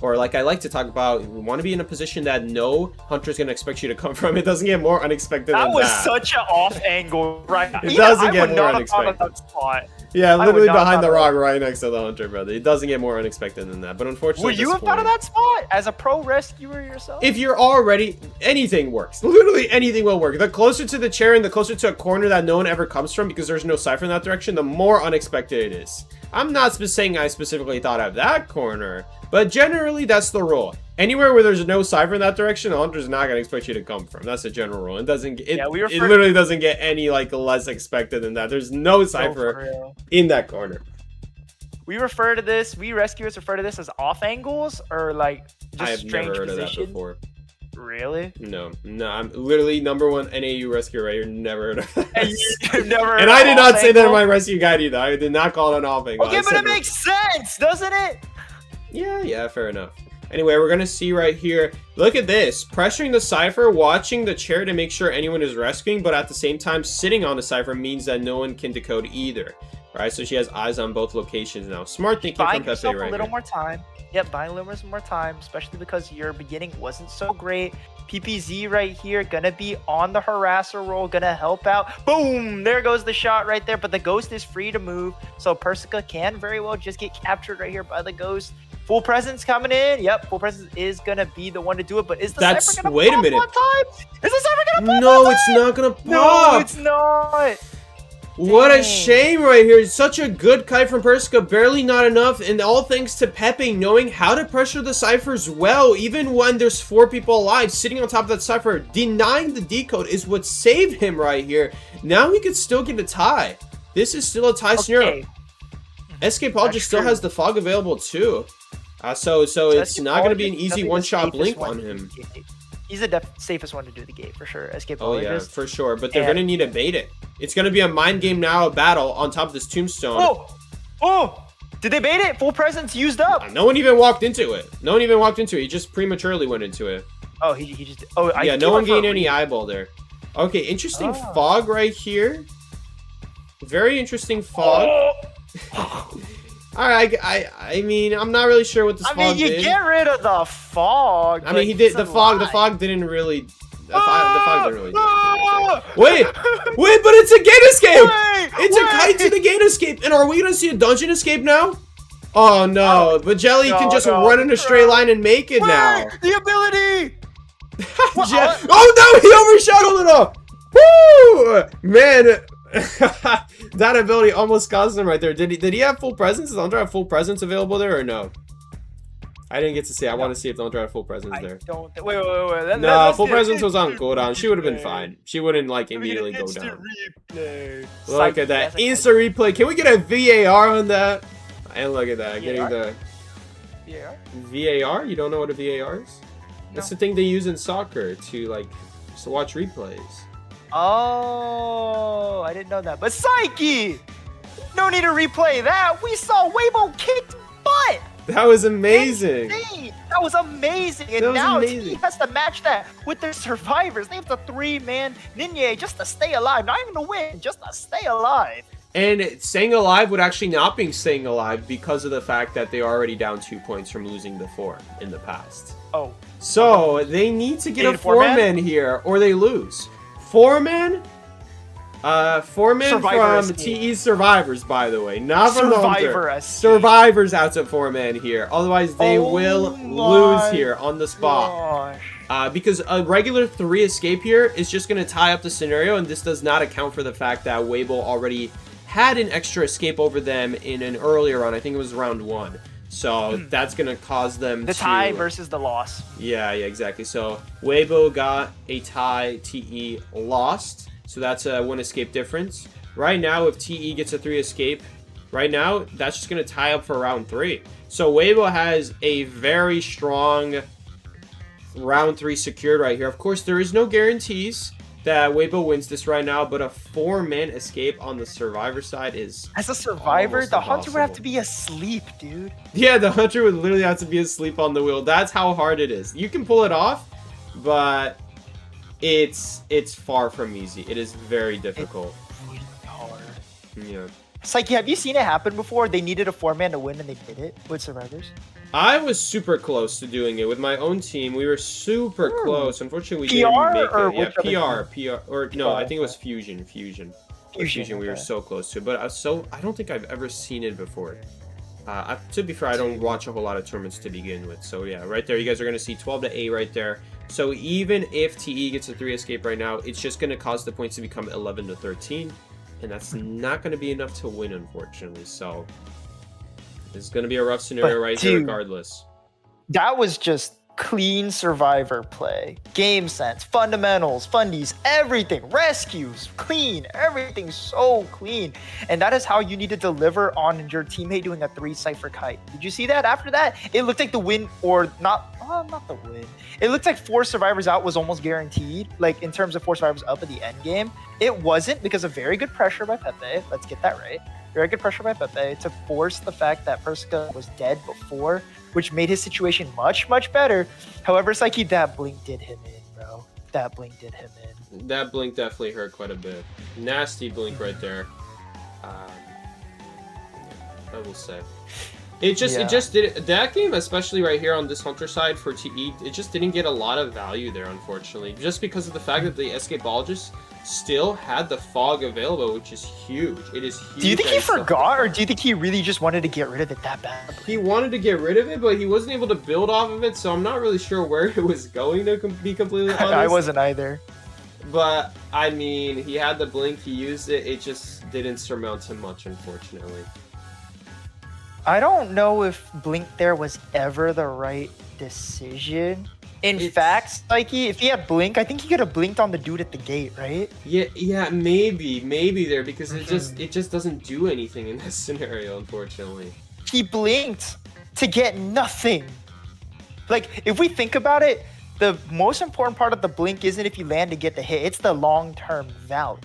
or like I like to talk about, we want to be in a position that no hunter's going to expect you to come from. It doesn't get more unexpected than that. That was such an off angle, right? It doesn't get more unexpected. Yeah, literally behind the rock right next to the hunter, brother. It doesn't get more unexpected than that. But unfortunately, would you have thought of that spot as a pro rescuer yourself? If you're already, anything works. Literally anything will work. The closer to the chair and the closer to a corner that no one ever comes from because there's no cipher in that direction, the more unexpected it is. I'm not saying I specifically thought of that corner, but generally that's the rule. Anywhere where there's no cipher in that direction, the hunter's not gonna expect you to come from. That's a general rule. It doesn't. It literally doesn't get any like less expected than that. There's no cipher in that corner. We rescuers refer to this as off angles or like just I have strange never heard position? of that before. Really? No, I'm literally #1 NAU rescuer right here. Never heard of that. And you've never heard and I did not say that in my rescue guide either. I did not call it an off angle. Okay, but it makes sense, doesn't it? Yeah, fair enough. Anyway, we're gonna see right here. Look at this. Pressuring the cipher, watching the chair to make sure anyone is rescuing, but at the same time, sitting on the cipher means that no one can decode either. Right? So she has eyes on both locations now. Smart thinking from Pepe right a little here. more time. Yep, buying a little more time, especially because your beginning wasn't so great. PPZ right here, gonna be on the harasser roll, gonna help out. Boom! There goes the shot right there, but the ghost is free to move, so Persica can very well just get captured right here by the ghost. Full presence coming in. Yep, full presence is gonna be the one to do it, but is the cipher gonna wait a pop minute. on time? Is the cipher gonna pop No, on it's time? not gonna pop. No, it's not. What a shame right here. Such a good kite from Persica, barely not enough, and all thanks to Pepe knowing how to pressure the ciphers well, even when there's 4 people alive, sitting on top of that cipher, denying the decode is what saved him right here. Now he could still get a tie. This is still a tie scenario. Escapologist still has the fog available too. So it's not going to be an easy one-shot blink on him. He's the safest one to do the gate for sure. Escapologist. Oh yeah, for sure. But they're going to need to bait it. It's going to be a mind game now, a battle on top of this tombstone. Oh! Did they bait it? Full presence used up. No one even walked into it. He just prematurely went into it. Oh, he just. Oh, yeah. No one gained any eyeball there. Okay, interesting fog right here. Very interesting fog. All right, I mean, I'm not really sure what this fog did. You get rid of the fog. I mean, he did the fog. The fog didn't really. The fog didn't really. Wait, but it's a gate escape. It's a kite to the gate escape. And are we gonna see a dungeon escape now? Oh no! But Jelly can just run in a straight line and make it now. The ability. Oh no! He overshadowed it all. Woo! Man. That ability almost caused him right there. Did he have full presence? Does Andre have full presence available there or no? I didn't get to see. I want to see if Andre had full presence there. Wait. No, full presence was on cooldown. She would have been fine. She wouldn't like immediately go down. Look at that instant replay. Can we get a VAR on that? And look at that, getting the VAR. You don't know what a VAR is? That's the thing they use in soccer to watch replays. Oh, I didn't know that. But Psyche! No need to replay that. We saw Weibo kicked butt. That was amazing. That was amazing. And now he has to match that with their survivors. They have the 3-man ninja just to stay alive. Not even to win, just to stay alive. And staying alive would actually not be staying alive because of the fact that they're already down 2 points from losing the 4 in the past. Oh. So they need to get a 4-man here or they lose. 4-man? 4-man from TE's Survivors, by the way. Not from Hunter. Survivors out to 4-man here. Otherwise, they will lose here on the spot. Because a regular 3 escape here is just going to tie up the scenario, and this does not account for the fact that Weibo already had an extra escape over them in an earlier round. I think it was round 1. So that's going to cause them the tie versus the loss. Yeah, exactly. So Weibo got a tie, TE lost. So that's a 1 escape difference. Right now, if TE gets a 3 escape, right now, that's just going to tie up for round 3. So Weibo has a very strong round 3 secured right here. Of course, there is no guarantees that Weibo wins this right now, but a 4-man escape on the survivor side is as a survivor, the hunter would have to be asleep, dude. Yeah, the hunter would literally have to be asleep on the wheel. That's how hard it is. You can pull it off, but it's far from easy. It is very difficult. It's really hard. Yeah. Psyche, have you seen it happen before? They needed a 4-man to win and they did it with survivors. I was super close to doing it with my own team. We were super close. Unfortunately, we PR didn't make or it. Yeah, which other PR, or no, I think it was okay. Fusion. Fusion, We were okay. so close to, but I don't think I've ever seen it before. To be fair, I don't watch a whole lot of tournaments to begin with. So yeah, right there, you guys are gonna see 12-8 right there. So even if TE gets a 3 escape right now, it's just gonna cause the points to become 11-13, and that's not gonna be enough to win, unfortunately. So this is gonna be a rough scenario right here, regardless. That was just clean survivor play, game sense, fundamentals, fundies, everything, rescues, clean, everything so clean. And that is how you need to deliver on your teammate doing a 3 Cypher kite. Did you see that? After that, it looked like the win, or not the win. It looked like 4 survivors out was almost guaranteed, like in terms of 4 survivors up at the end game. It wasn't because of very good pressure by Pepe. Let's get that right. Very good pressure by Pepe to force the fact that Persica was dead before, which made his situation much, much better. However, Psyche, that blink did him in, bro. That blink did him in. That blink definitely hurt quite a bit. Nasty blink right there. I will say. It just did that game, especially right here on this Hunter side for TE, it just didn't get a lot of value there, unfortunately. Just because of the fact that the Escapologist still had the fog available, which is huge. It is huge. Do you think he forgot, or do you think he really just wanted to get rid of it that bad? He wanted to get rid of it, but he wasn't able to build off of it, so I'm not really sure where it was going, to be completely honest. I wasn't either. But, I mean, he had the blink, he used it, it just didn't surmount him much, unfortunately. I don't know if blink there was ever the right decision. In fact, Psyche, if he had blink, I think he could have blinked on the dude at the gate, right? Yeah, maybe there, because it just doesn't do anything in this scenario, unfortunately. He blinked to get nothing. Like, if we think about it, the most important part of the blink isn't if you land to get the hit, it's the long-term value.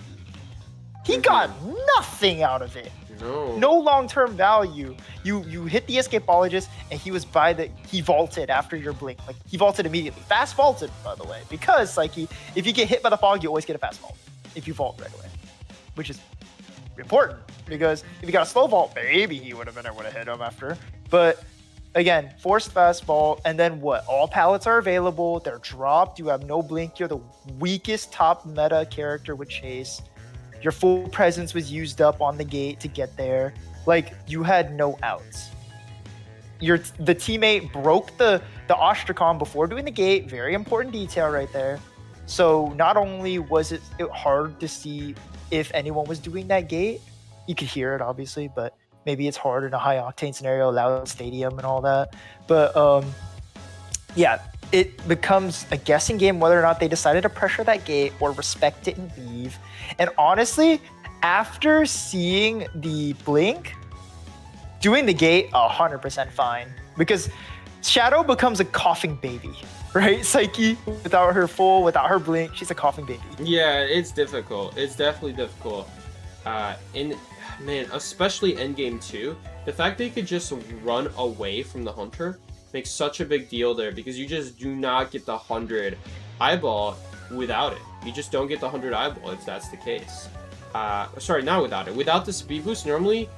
He got nothing out of it. No long-term value. You hit the Escapologist, and he vaulted after your blink. Like, he vaulted immediately. Fast vaulted, by the way. Because, like, if you get hit by the fog, you always get a fast vault. If you vault right away. Which is important. Because if you got a slow vault, maybe he would have been able to hit him after. But, again, forced fast vault, and then what? All pallets are available. They're dropped. You have no blink. You're the weakest top meta character with Chase. Your full presence was used up on the gate to get there. Like, you had no outs. The teammate broke the Ostracon before doing the gate. Very important detail right there. So not only was it hard to see if anyone was doing that gate, you could hear it obviously, but maybe it's hard in a high octane scenario, loud stadium and all that. But yeah, it becomes a guessing game whether or not they decided to pressure that gate or respect it and leave. And honestly, after seeing the blink, doing the gate, 100% fine. Because Shadow becomes a coughing baby, right? Psyche, without her blink, she's a coughing baby. Yeah, it's difficult. It's definitely difficult. Man, especially endgame 2, the fact that you could just run away from the Hunter makes such a big deal there, because you just do not get the 100 eyeball without it. You just don't get the 100 eyeball if that's the case. Sorry, not without it. Without the speed boost, normally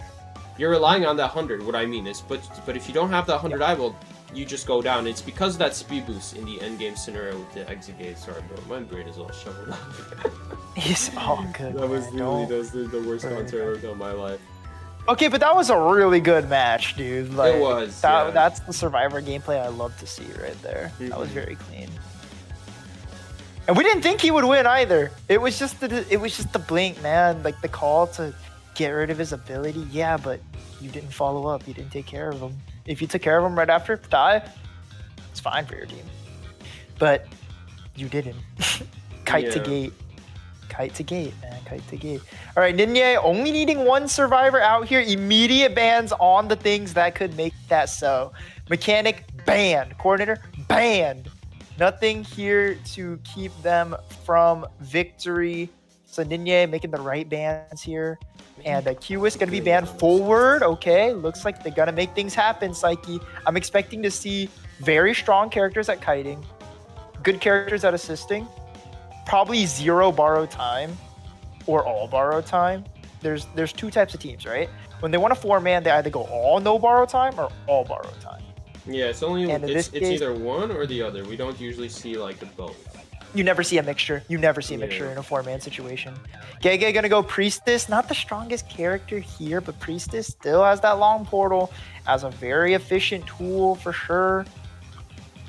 you're relying on that 100. What I mean is, but if you don't have that 100 eyeball, you just go down. It's because of that speed boost in the endgame scenario with the exit gate. Sorry, bro, my brain is all shoveled up. It's all good. That was literally the worst concert I've ever done in my life. Okay, but that was a really good match, dude. Like, it was. That's the Survivor gameplay I love to see right there. That was very clean. And we didn't think he would win either. It was just the blink, man. Like, the call to get rid of his ability. Yeah, but you didn't follow up. You didn't take care of him. If you took care of him right after die, it's fine for your team. But you didn't. Kite to gate. Kite to gate, man. Kite to gate. All right, Ninja, only needing one survivor out here. Immediate bans on the things that could make that so. Mechanic, banned. Coordinator, banned. Nothing here to keep them from victory. So Ninja making the right bans here. And Q is going to be banned forward. Okay, looks like they're going to make things happen, Psyche. I'm expecting to see very strong characters at kiting. Good characters at assisting. Probably 0 borrow time. Or all borrow time. there's two types of teams, right? When they want a 4-man, they either go all no borrow time or all borrow time. Yeah, it's only And in it's this case- either one or the other. We don't usually see like both. You never see a mixture. You never see a mixture in a 4-man situation. Gege gonna go Priestess. Not the strongest character here, but Priestess still has that long portal as a very efficient tool for sure.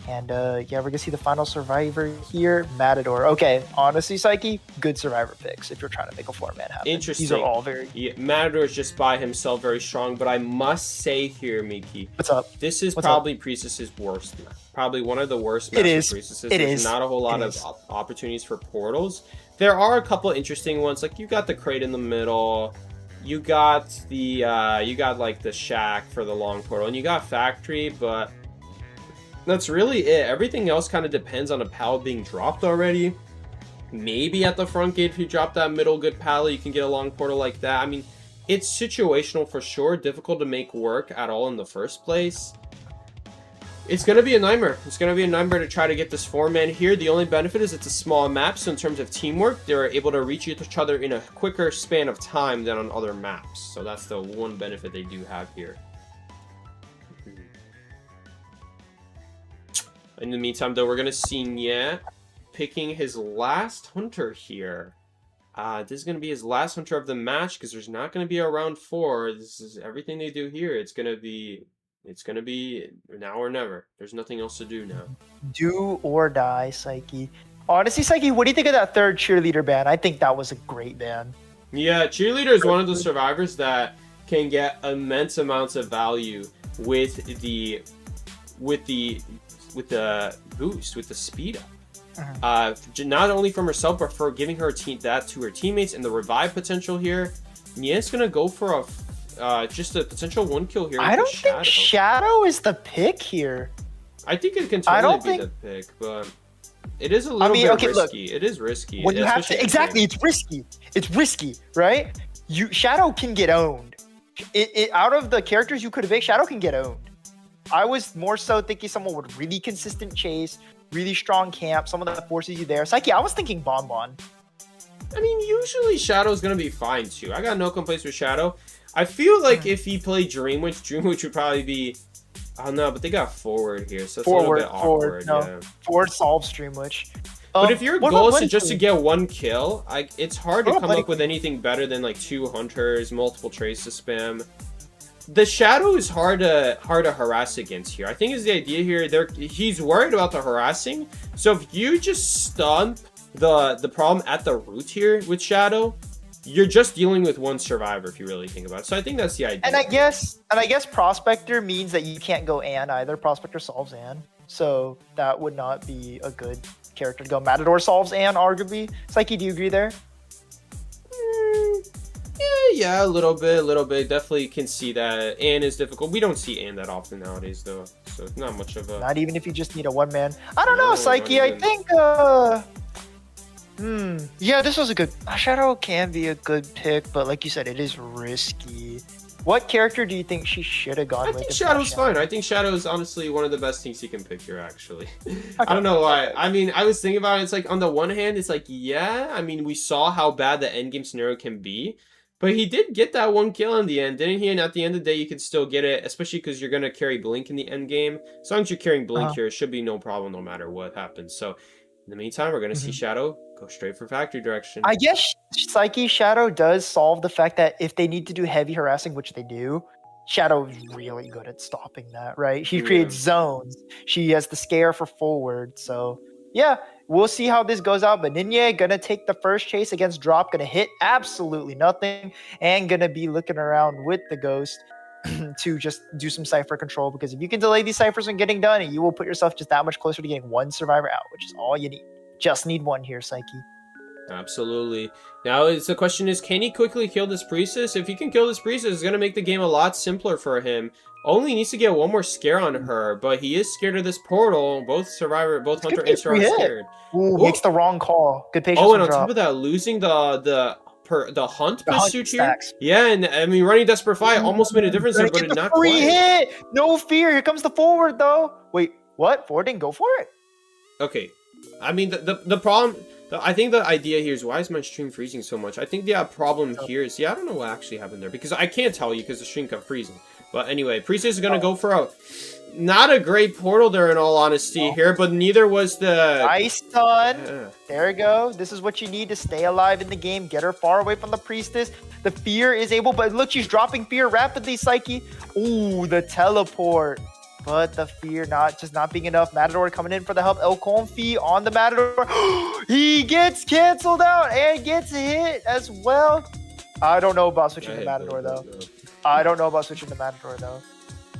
And yeah, we're gonna see the final survivor here, Matador. Okay, honestly, Psyche, good survivor picks if you're trying to make a 4-man happen. Interesting. These are all very. Yeah, Matador is just by himself very strong, but I must say here, Miki, What's up? this is What's probably Priestess's worst map. Probably one of the worst maps It is. for Priestesses. It There's is. not a whole lot It of is. opportunities for portals. There are a couple interesting ones, like you got the crate in the middle. You got the you got like the shack for the long portal, and you got factory, but that's really it. Everything else kind of depends on a pallet being dropped already. Maybe at the front gate, if you drop that middle good pallet, you can get a long portal like that. I mean, it's situational for sure. Difficult to make work at all in the first place. It's going to be a nightmare. It's going to be a nightmare to try to get this 4-man here. The only benefit is it's a small map, so in terms of teamwork, they're able to reach each other in a quicker span of time than on other maps. So that's the one benefit they do have here. In the meantime, though, we're going to see Nye picking his last hunter here. This is going to be his last hunter of the match because there's not going to be a round 4. This is everything they do here. It's going to be now or never. There's nothing else to do now. Do or die, Psyche. Honestly, Psyche, what do you think of that third cheerleader ban? I think that was a great ban. Yeah, cheerleader is one of the survivors that can get immense amounts of value with the boost, with the speed up. Not only from herself, but for giving her that to her teammates, and the revive potential here. Nye's gonna go for a just a potential 1 kill here. I don't think Shadow is the pick here. I think it can totally be the pick, but it is a little bit risky. Look, it is risky. When you have to, exactly, it's risky. It's risky, right? Shadow can get owned. Out of the characters you could have picked, Shadow can get owned. I was more so thinking someone with really consistent chase, really strong camp, someone that forces you there. Psyche, I was thinking Bonbon. I mean, usually Shadow's gonna be fine too. I got no complaints with Shadow. I feel like if he played Dreamwitch would probably be. Oh no, but they got forward here, so it's a little bit awkward. No. Forward solves Dreamwitch. But if your goal is just to get 1 kill, it's hard to come up with anything better than like 2 hunters, multiple traces spam. The Shadow is hard to harass against here. I think is the idea here. He's worried about the harassing. So if you just stomp the problem at the root here with Shadow, you're just dealing with 1 survivor if you really think about it. So I think that's the idea. And I guess Prospector means that you can't go Ann either. Prospector solves Ann. So that would not be a good character to go. Matador solves Ann, arguably. Psyche, do you agree there? Yeah, a little bit. Definitely can see that. Ann is difficult. We don't see Ann that often nowadays, though. So it's not much of a... Not even if you just need a 1-man. I don't know, Psyche. I think... Yeah, this was a good... Shadow can be a good pick, but like you said, it is risky. What character do you think she should have gone with? I think Shadow's fine. I think Shadow is honestly one of the best things he can pick here, actually. I don't know why. I mean, I was thinking about it. It's like, on the one hand, it's like, yeah, I mean, we saw how bad the endgame scenario can be. But he did get that 1 kill in the end, didn't he? And at the end of the day, you can still get it, especially because you're going to carry Blink in the end game. As long as you're carrying Blink here, it should be no problem no matter what happens. So, in the meantime, we're going to see Shadow go straight for factory direction. I guess Psyche Shadow does solve the fact that if they need to do heavy harassing, which they do, Shadow is really good at stopping that, right? She creates zones. She has the scare for forward. So, yeah, we'll see how this goes out. But Ninja gonna take the first chase against Drop, gonna hit absolutely nothing, and gonna be looking around with the Ghost to just do some cipher control. Because if you can delay these ciphers from getting done, you will put yourself just that much closer to getting 1 survivor out, which is all you need. Just need 1 here, Psyche. Absolutely. Now, the question is, can he quickly kill this Priestess? If he can kill this Priestess, it's going to make the game a lot simpler for him. Only needs to get 1 more scare on her, but he is scared of this portal. Both Hunter and Star are scared. Ooh, makes the wrong call. Good patience. Oh, and on top of that, losing the hunt pursuit here. Stacks. Yeah, and I mean, running Desperate Fight almost made a difference there, but it not free quite. Hit. No fear. Here comes the forward, though. Wait, what? Forward didn't go for it? Okay. I mean, the problem... I think the idea here is, why is my stream freezing so much? I think the problem here is, I don't know what actually happened there, because I can't tell you because the stream kept freezing. But anyway, Priestess is going to go for a... Not a great portal there, in all honesty, here, but neither was the... Nice stun. There you go. This is what you need to stay alive in the game. Get her far away from the Priestess. The fear is able, but look, she's dropping fear rapidly, Psyche. Ooh, the teleport. But the fear not being enough. Matador coming in for the help. El Confi on the Matador. He gets canceled out and gets hit as well. I don't know about switching to Matador, though. I don't know about switching to Matador, though.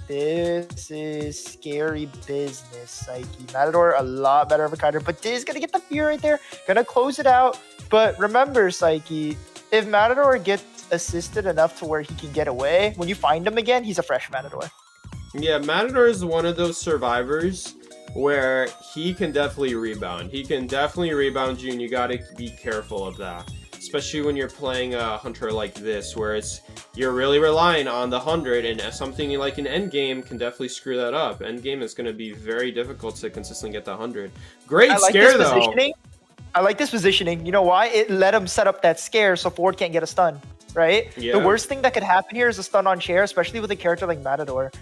This is scary business, Psyche. Matador, a lot better of a kiter, but Diz gonna get the fear right there. Gonna close it out. But remember, Psyche, if Matador gets assisted enough to where he can get away, when you find him again, he's a fresh Matador. Yeah, Matador is one of those survivors where he can definitely rebound. He can definitely rebound you, and you gotta be careful of that. Especially when you're playing a hunter like this, where you're really relying on the 100, and something like an endgame can definitely screw that up. Endgame is going to be very difficult to consistently get the 100. Great scare, though. I like this positioning. You know why? It let him set up that scare so Ford can't get a stun, right? Yeah. The worst thing that could happen here is a stun on chair, especially with a character like Matador.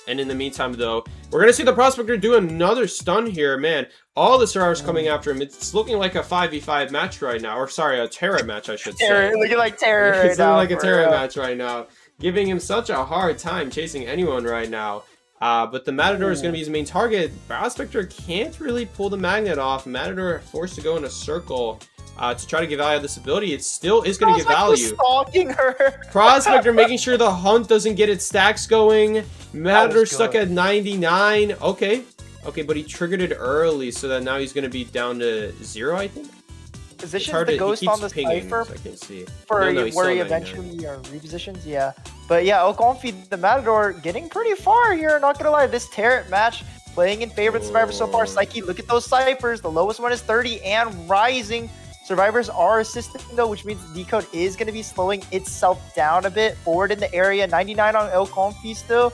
And in the meantime, though, we're going to see the Prospector do another stun here. Man, all the survivors coming after him. It's looking like a 5v5 match right now. Or, sorry, a Terra match, I should say. Looking like Terra right It's now. looking like a Terra match right now. Giving him such a hard time chasing anyone right now. But the Matador is going to be his main target. Prospector can't really pull the magnet off. Matador forced to go in a circle to try to give value of this ability. It still is going to give value. Stalking her. Prospector making sure the hunt doesn't get its stacks going. Matador stuck at 99. Okay, but he triggered it early, so that now he's going to be down to 0, I think. Positions the ghost on the Cypher so I can't see. for where he eventually repositions, yeah. But yeah, El Confi, the Matador, getting pretty far here, not gonna lie. This Tarot match playing in favor of Survivor so far. Psyche, look at those ciphers. The lowest one is 30 and rising. Survivors are assisting though, which means the decode is going to be slowing itself down a bit. Forward in the area, 99 on El Confi still.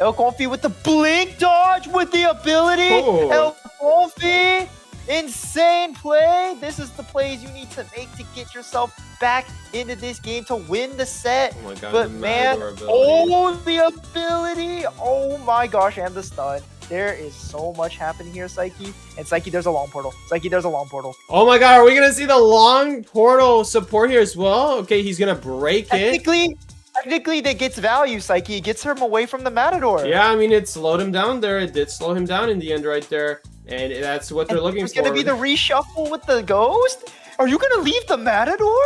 El Confi with the blink dodge with the ability. El Confi, insane play. This is the plays you need to make to get yourself back into this game to win the set. Oh my god, but man, the ability. Oh my gosh, and the stun. There is so much happening here, Psyche. And Psyche, there's a long portal. Psyche, there's a long portal. Oh my god, are we going to see the long portal support here as well? Okay, he's going to break it. Technically, that gets value, Psyche. It gets him away from the Matador. Yeah, I mean, it slowed him down there. It did slow him down in the end right there. And that's what they're looking for. It's going to be the reshuffle with the ghost? Are you going to leave the Matador?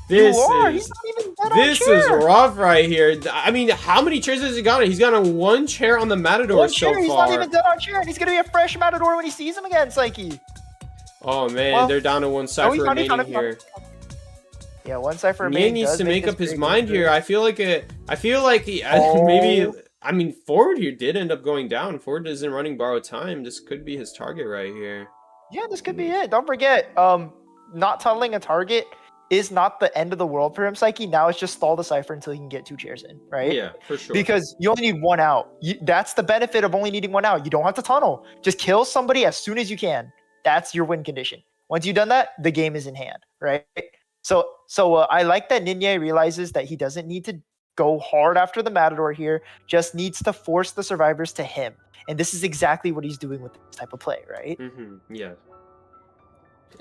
This is rough right here. I mean, how many chairs has he got? He's got on one chair on the Matador so far. He's not even done on chair, and he's gonna be a fresh Matador when he sees him again, Psyche. Oh man, they're down to one cipher remaining here. Yeah, one cipher remaining. Needs to make up his mind here. I feel like maybe. I mean, Ford here did end up going down. Ford isn't running borrowed time. This could be his target right here. Yeah, this could be it. Don't forget, not tunneling a target is not the end of the world for him, Psyche. Now it's just stall the cipher until he can get 2 chairs in, right? Yeah, for sure. Because you only need 1 out. That's the benefit of only needing 1 out. You don't have to tunnel. Just kill somebody as soon as you can. That's your win condition. Once you've done that, the game is in hand, right? So I like that Ninja realizes that he doesn't need to go hard after the Matador here, just needs to force the survivors to him. And this is exactly what he's doing with this type of play, right? Yeah.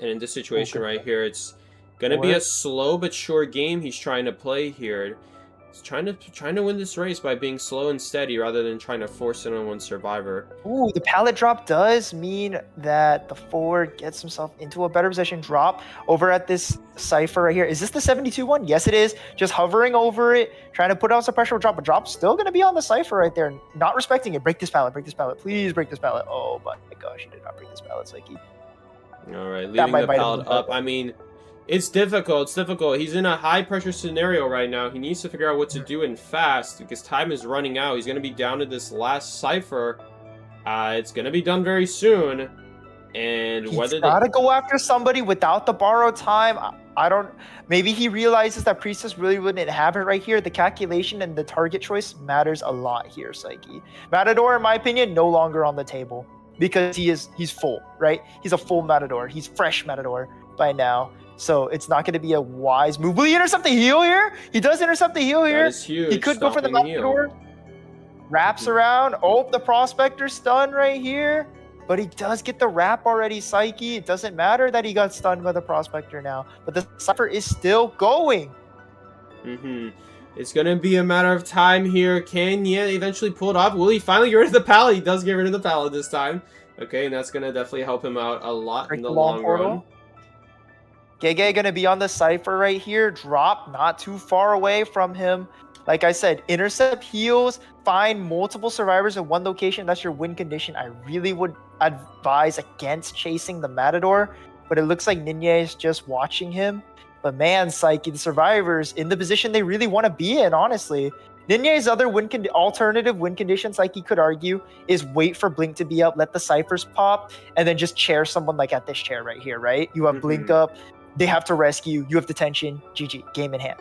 And in this situation right here, it's gonna be a slow but sure game he's trying to play here. He's trying to win this race by being slow and steady rather than trying to force it on one survivor. Ooh, the pallet drop does mean that the Ford gets himself into a better position. Drop over at this cipher right here. Is this the 72 one? Yes, it is. Just hovering over it, trying to put out some pressure with drop. But drop's still gonna be on the cipher right there, not respecting it. Break this pallet. Break this pallet. Please break this pallet. Oh my gosh, he did not break this pallet, Psyche. All right, leaving the pallet up. I mean, it's difficult. It's difficult. He's in a high-pressure scenario right now. He needs to figure out what to do and fast because time is running out. He's going to be down to this last cipher. It's going to be done very soon. And he's got to go after somebody without the borrowed time. I don't... Maybe he realizes that Priestess really wouldn't have it right here. The calculation and the target choice matters a lot here, Psyche. Matador, in my opinion, no longer on the table. because he's full, right? He's a full Matador. He's fresh Matador by now. So it's not going to be a wise move. Will he intercept the heal here? He does intercept the heal here. That is huge. He could go for the stopping heal. Matador. Wraps around. Oh, the Prospector stunned right here. But he does get the wrap already, Psyche. It doesn't matter that he got stunned by the Prospector now. But the Cypher is still going. It's going to be a matter of time here. Can Nia eventually pull it off? Will he finally get rid of the pallet? He does get rid of the pallet this time. Okay, and that's going to definitely help him out a lot in the long run. Gege going to be on the Cypher right here. Drop not too far away from him. Like I said, intercept heals, find multiple survivors in one location. That's your win condition. I really would advise against chasing the Matador, but it looks like Ninja is just watching him. But man, Psyche, the survivors in the position they really want to be in, honestly. Ninja's other alternative win condition, Psyche could argue, is wait for Blink to be up, let the Cyphers pop, and then just chair someone like at this chair right here, right? You have Blink up, they have to rescue, you have detention, GG, game in hand.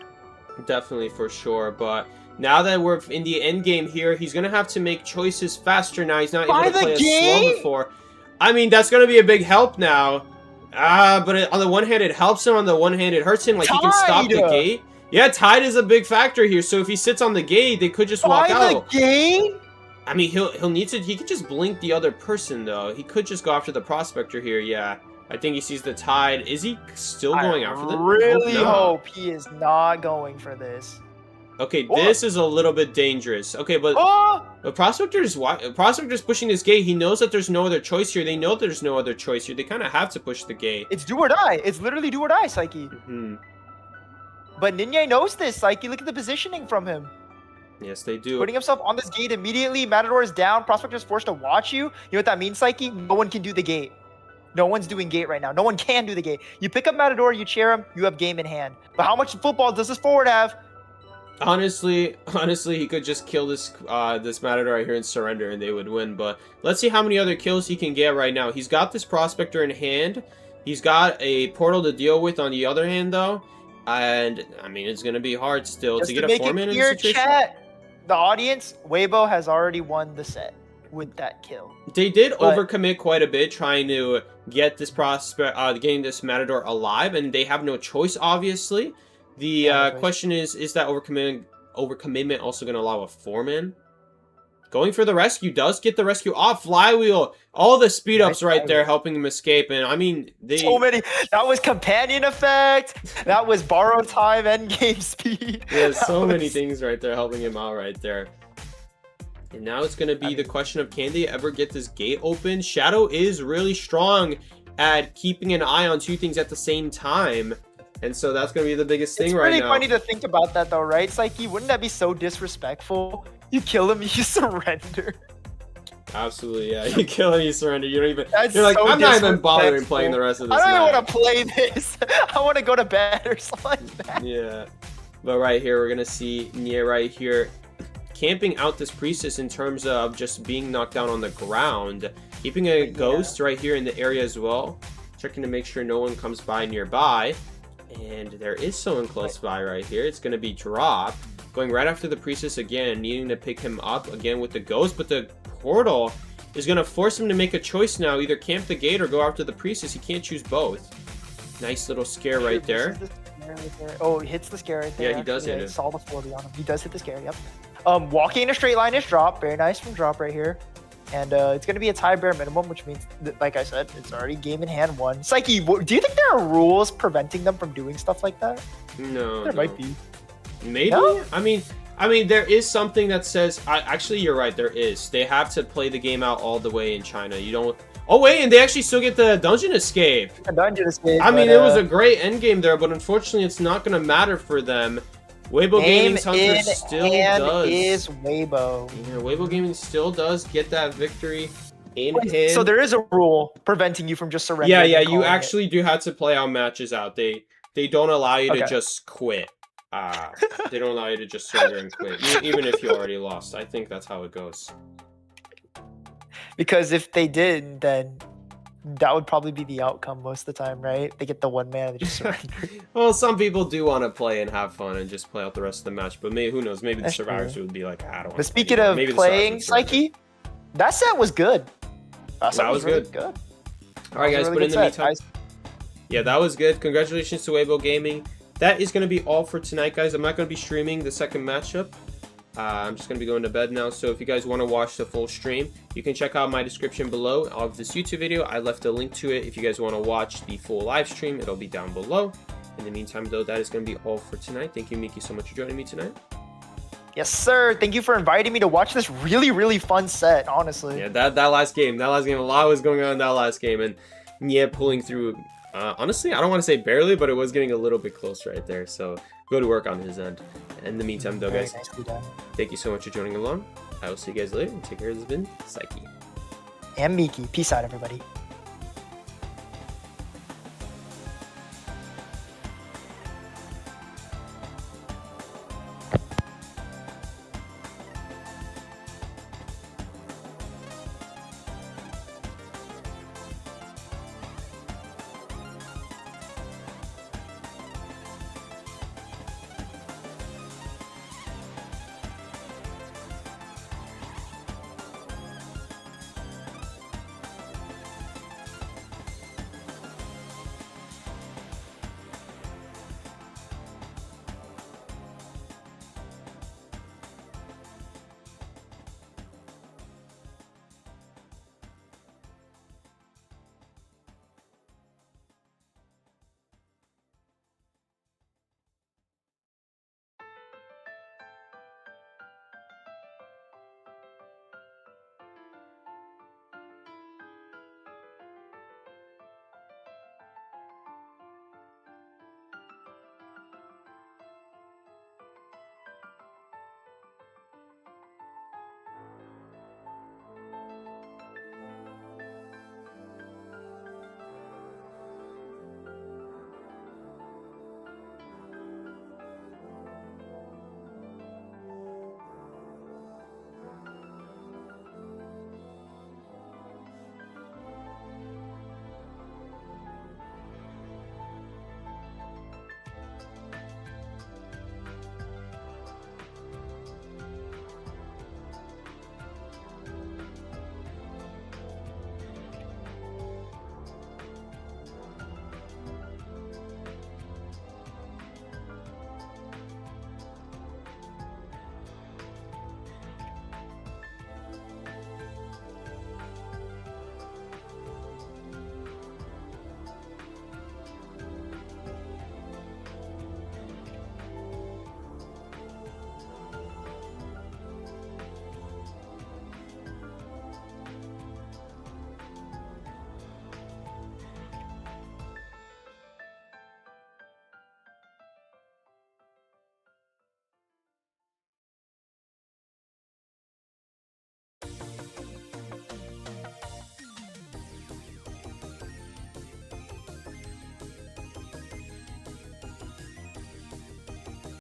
Definitely, for sure, but now that we're in the end game here, he's going to have to make choices faster now. He's not able to play as slow before. I mean, that's going to be a big help now. But on the one hand, it helps him. On the one hand, it hurts him. Like, he can stop the gate. Yeah, Tide is a big factor here. So if he sits on the gate, they could just walk out. The gate? I mean, he'll need to. He could just blink the other person, though. He could just go after the Prospector here. Yeah. I think he sees the Tide. Is he still going after them? I really hope he is not going for this. Okay, this is a little bit dangerous. Okay, but the Prospector's pushing this gate. He knows that there's no other choice here. They know there's no other choice here. They kind of have to push the gate. It's do or die. It's literally do or die, Psyche. But Ninja knows this, Psyche. Look at the positioning from him. Yes, they do. Putting himself on this gate immediately. Matador is down. Prospector is forced to watch you. You know what that means, Psyche? No one can do the gate. No one's doing gate right now. No one can do the gate. You pick up Matador, you chair him, you have game in hand. But how much football does this forward have? Honestly, he could just kill this this Matador right here and surrender, and they would win. But let's see how many other kills he can get right now. He's got this Prospector in hand. He's got a portal to deal with on the other hand, though. And, I mean, it's going to be hard still to get a 4-man in this situation. Chat, the audience, Weibo has already won the set with that kill. They did overcommit quite a bit trying to get this getting this Matador alive, and they have no choice, obviously. The question is that overcommitment also going to allow a 4-man? Going for the rescue does get the rescue off. Flywheel, all the speed ups right there helping him escape. And I mean, so many. That was companion effect. That was borrow time, endgame speed. Yeah, so many things right there helping him out right there. And now it's going to be the question of, can they ever get this gate open? Shadow is really strong at keeping an eye on two things at the same time. And so that's going to be the biggest thing right now. It's pretty funny to think about that, though, right? Psyche, wouldn't that be so disrespectful? You kill him, you surrender. Absolutely, yeah. You kill him, you surrender. You don't even. That's you're like, so I'm not even bothering playing the rest of this. I don't even want to play this. I want to go to bed or something like that. Yeah. But right here, we're going to see Nia right here camping out this priestess in terms of just being knocked down on the ground. Keeping a ghost right here in the area as well. Checking to make sure no one comes by nearby. And there is someone close by right here. It's going to be Drop. Going right after the priestess again, needing to pick him up again with the ghost. But the portal is going to force him to make a choice now. Either camp the gate or go after the priestess. He can't choose both. Nice little scare right there. Oh, he hits the scare right there. Yeah, he does hit it. Saw the 40 on him. He does hit the scare, yep. Walking in a straight line is Drop. Very nice from Drop right here. And it's going to be a tie bare minimum, which means, that, like I said, it's already game in hand one. Psyche, do you think there are rules preventing them from doing stuff like that? No. There might be. Maybe? No? I mean, there is something that says... actually, you're right. There is. They have to play the game out all the way in China. You don't... Oh, wait. And they actually still get the dungeon escape. A dungeon escape. I mean, it was a great endgame there, but unfortunately, it's not going to matter for them. Weibo Gaming's Hunter still does. Is Weibo. Yeah, Weibo Gaming still does get that victory in hand. So there is a rule preventing you from just surrendering. Yeah, you actually do have to play out matches out. They don't allow you to just quit. They don't allow you to just surrender and quit, even if you already lost. I think that's how it goes. Because if they did, then that would probably be the outcome most of the time, right? They get the 1 man and they just surrender. Well, some people do want to play and have fun and just play out the rest of the match, but maybe, who knows? Maybe the survivors would be like, I don't want to. But speaking of playing, Psyche, that set was good. That was really good. good. All right, That guys, was a but really in the good set. meantime, yeah, that was good. Congratulations to Weibo Gaming. That is going to be all for tonight, guys. I'm not going to be streaming the second matchup. I'm just going to be going to bed now. So if you guys want to watch the full stream, you can check out my description below of this YouTube video. I left a link to it. If you guys want to watch the full live stream, it'll be down below. In the meantime, though, that is going to be all for tonight. Thank you, Miki, so much for joining me tonight. Yes, sir. Thank you for inviting me to watch this really fun set, honestly. Yeah, that last game, a lot was going on in that last game. And yeah, pulling through, honestly, I don't want to say barely, but it was getting a little bit close right there. So go to work on his end. In the meantime, though, guys, thank you so much for joining along. I will see you guys later. Take care. This has been Psyche. And Miki. Peace out, everybody.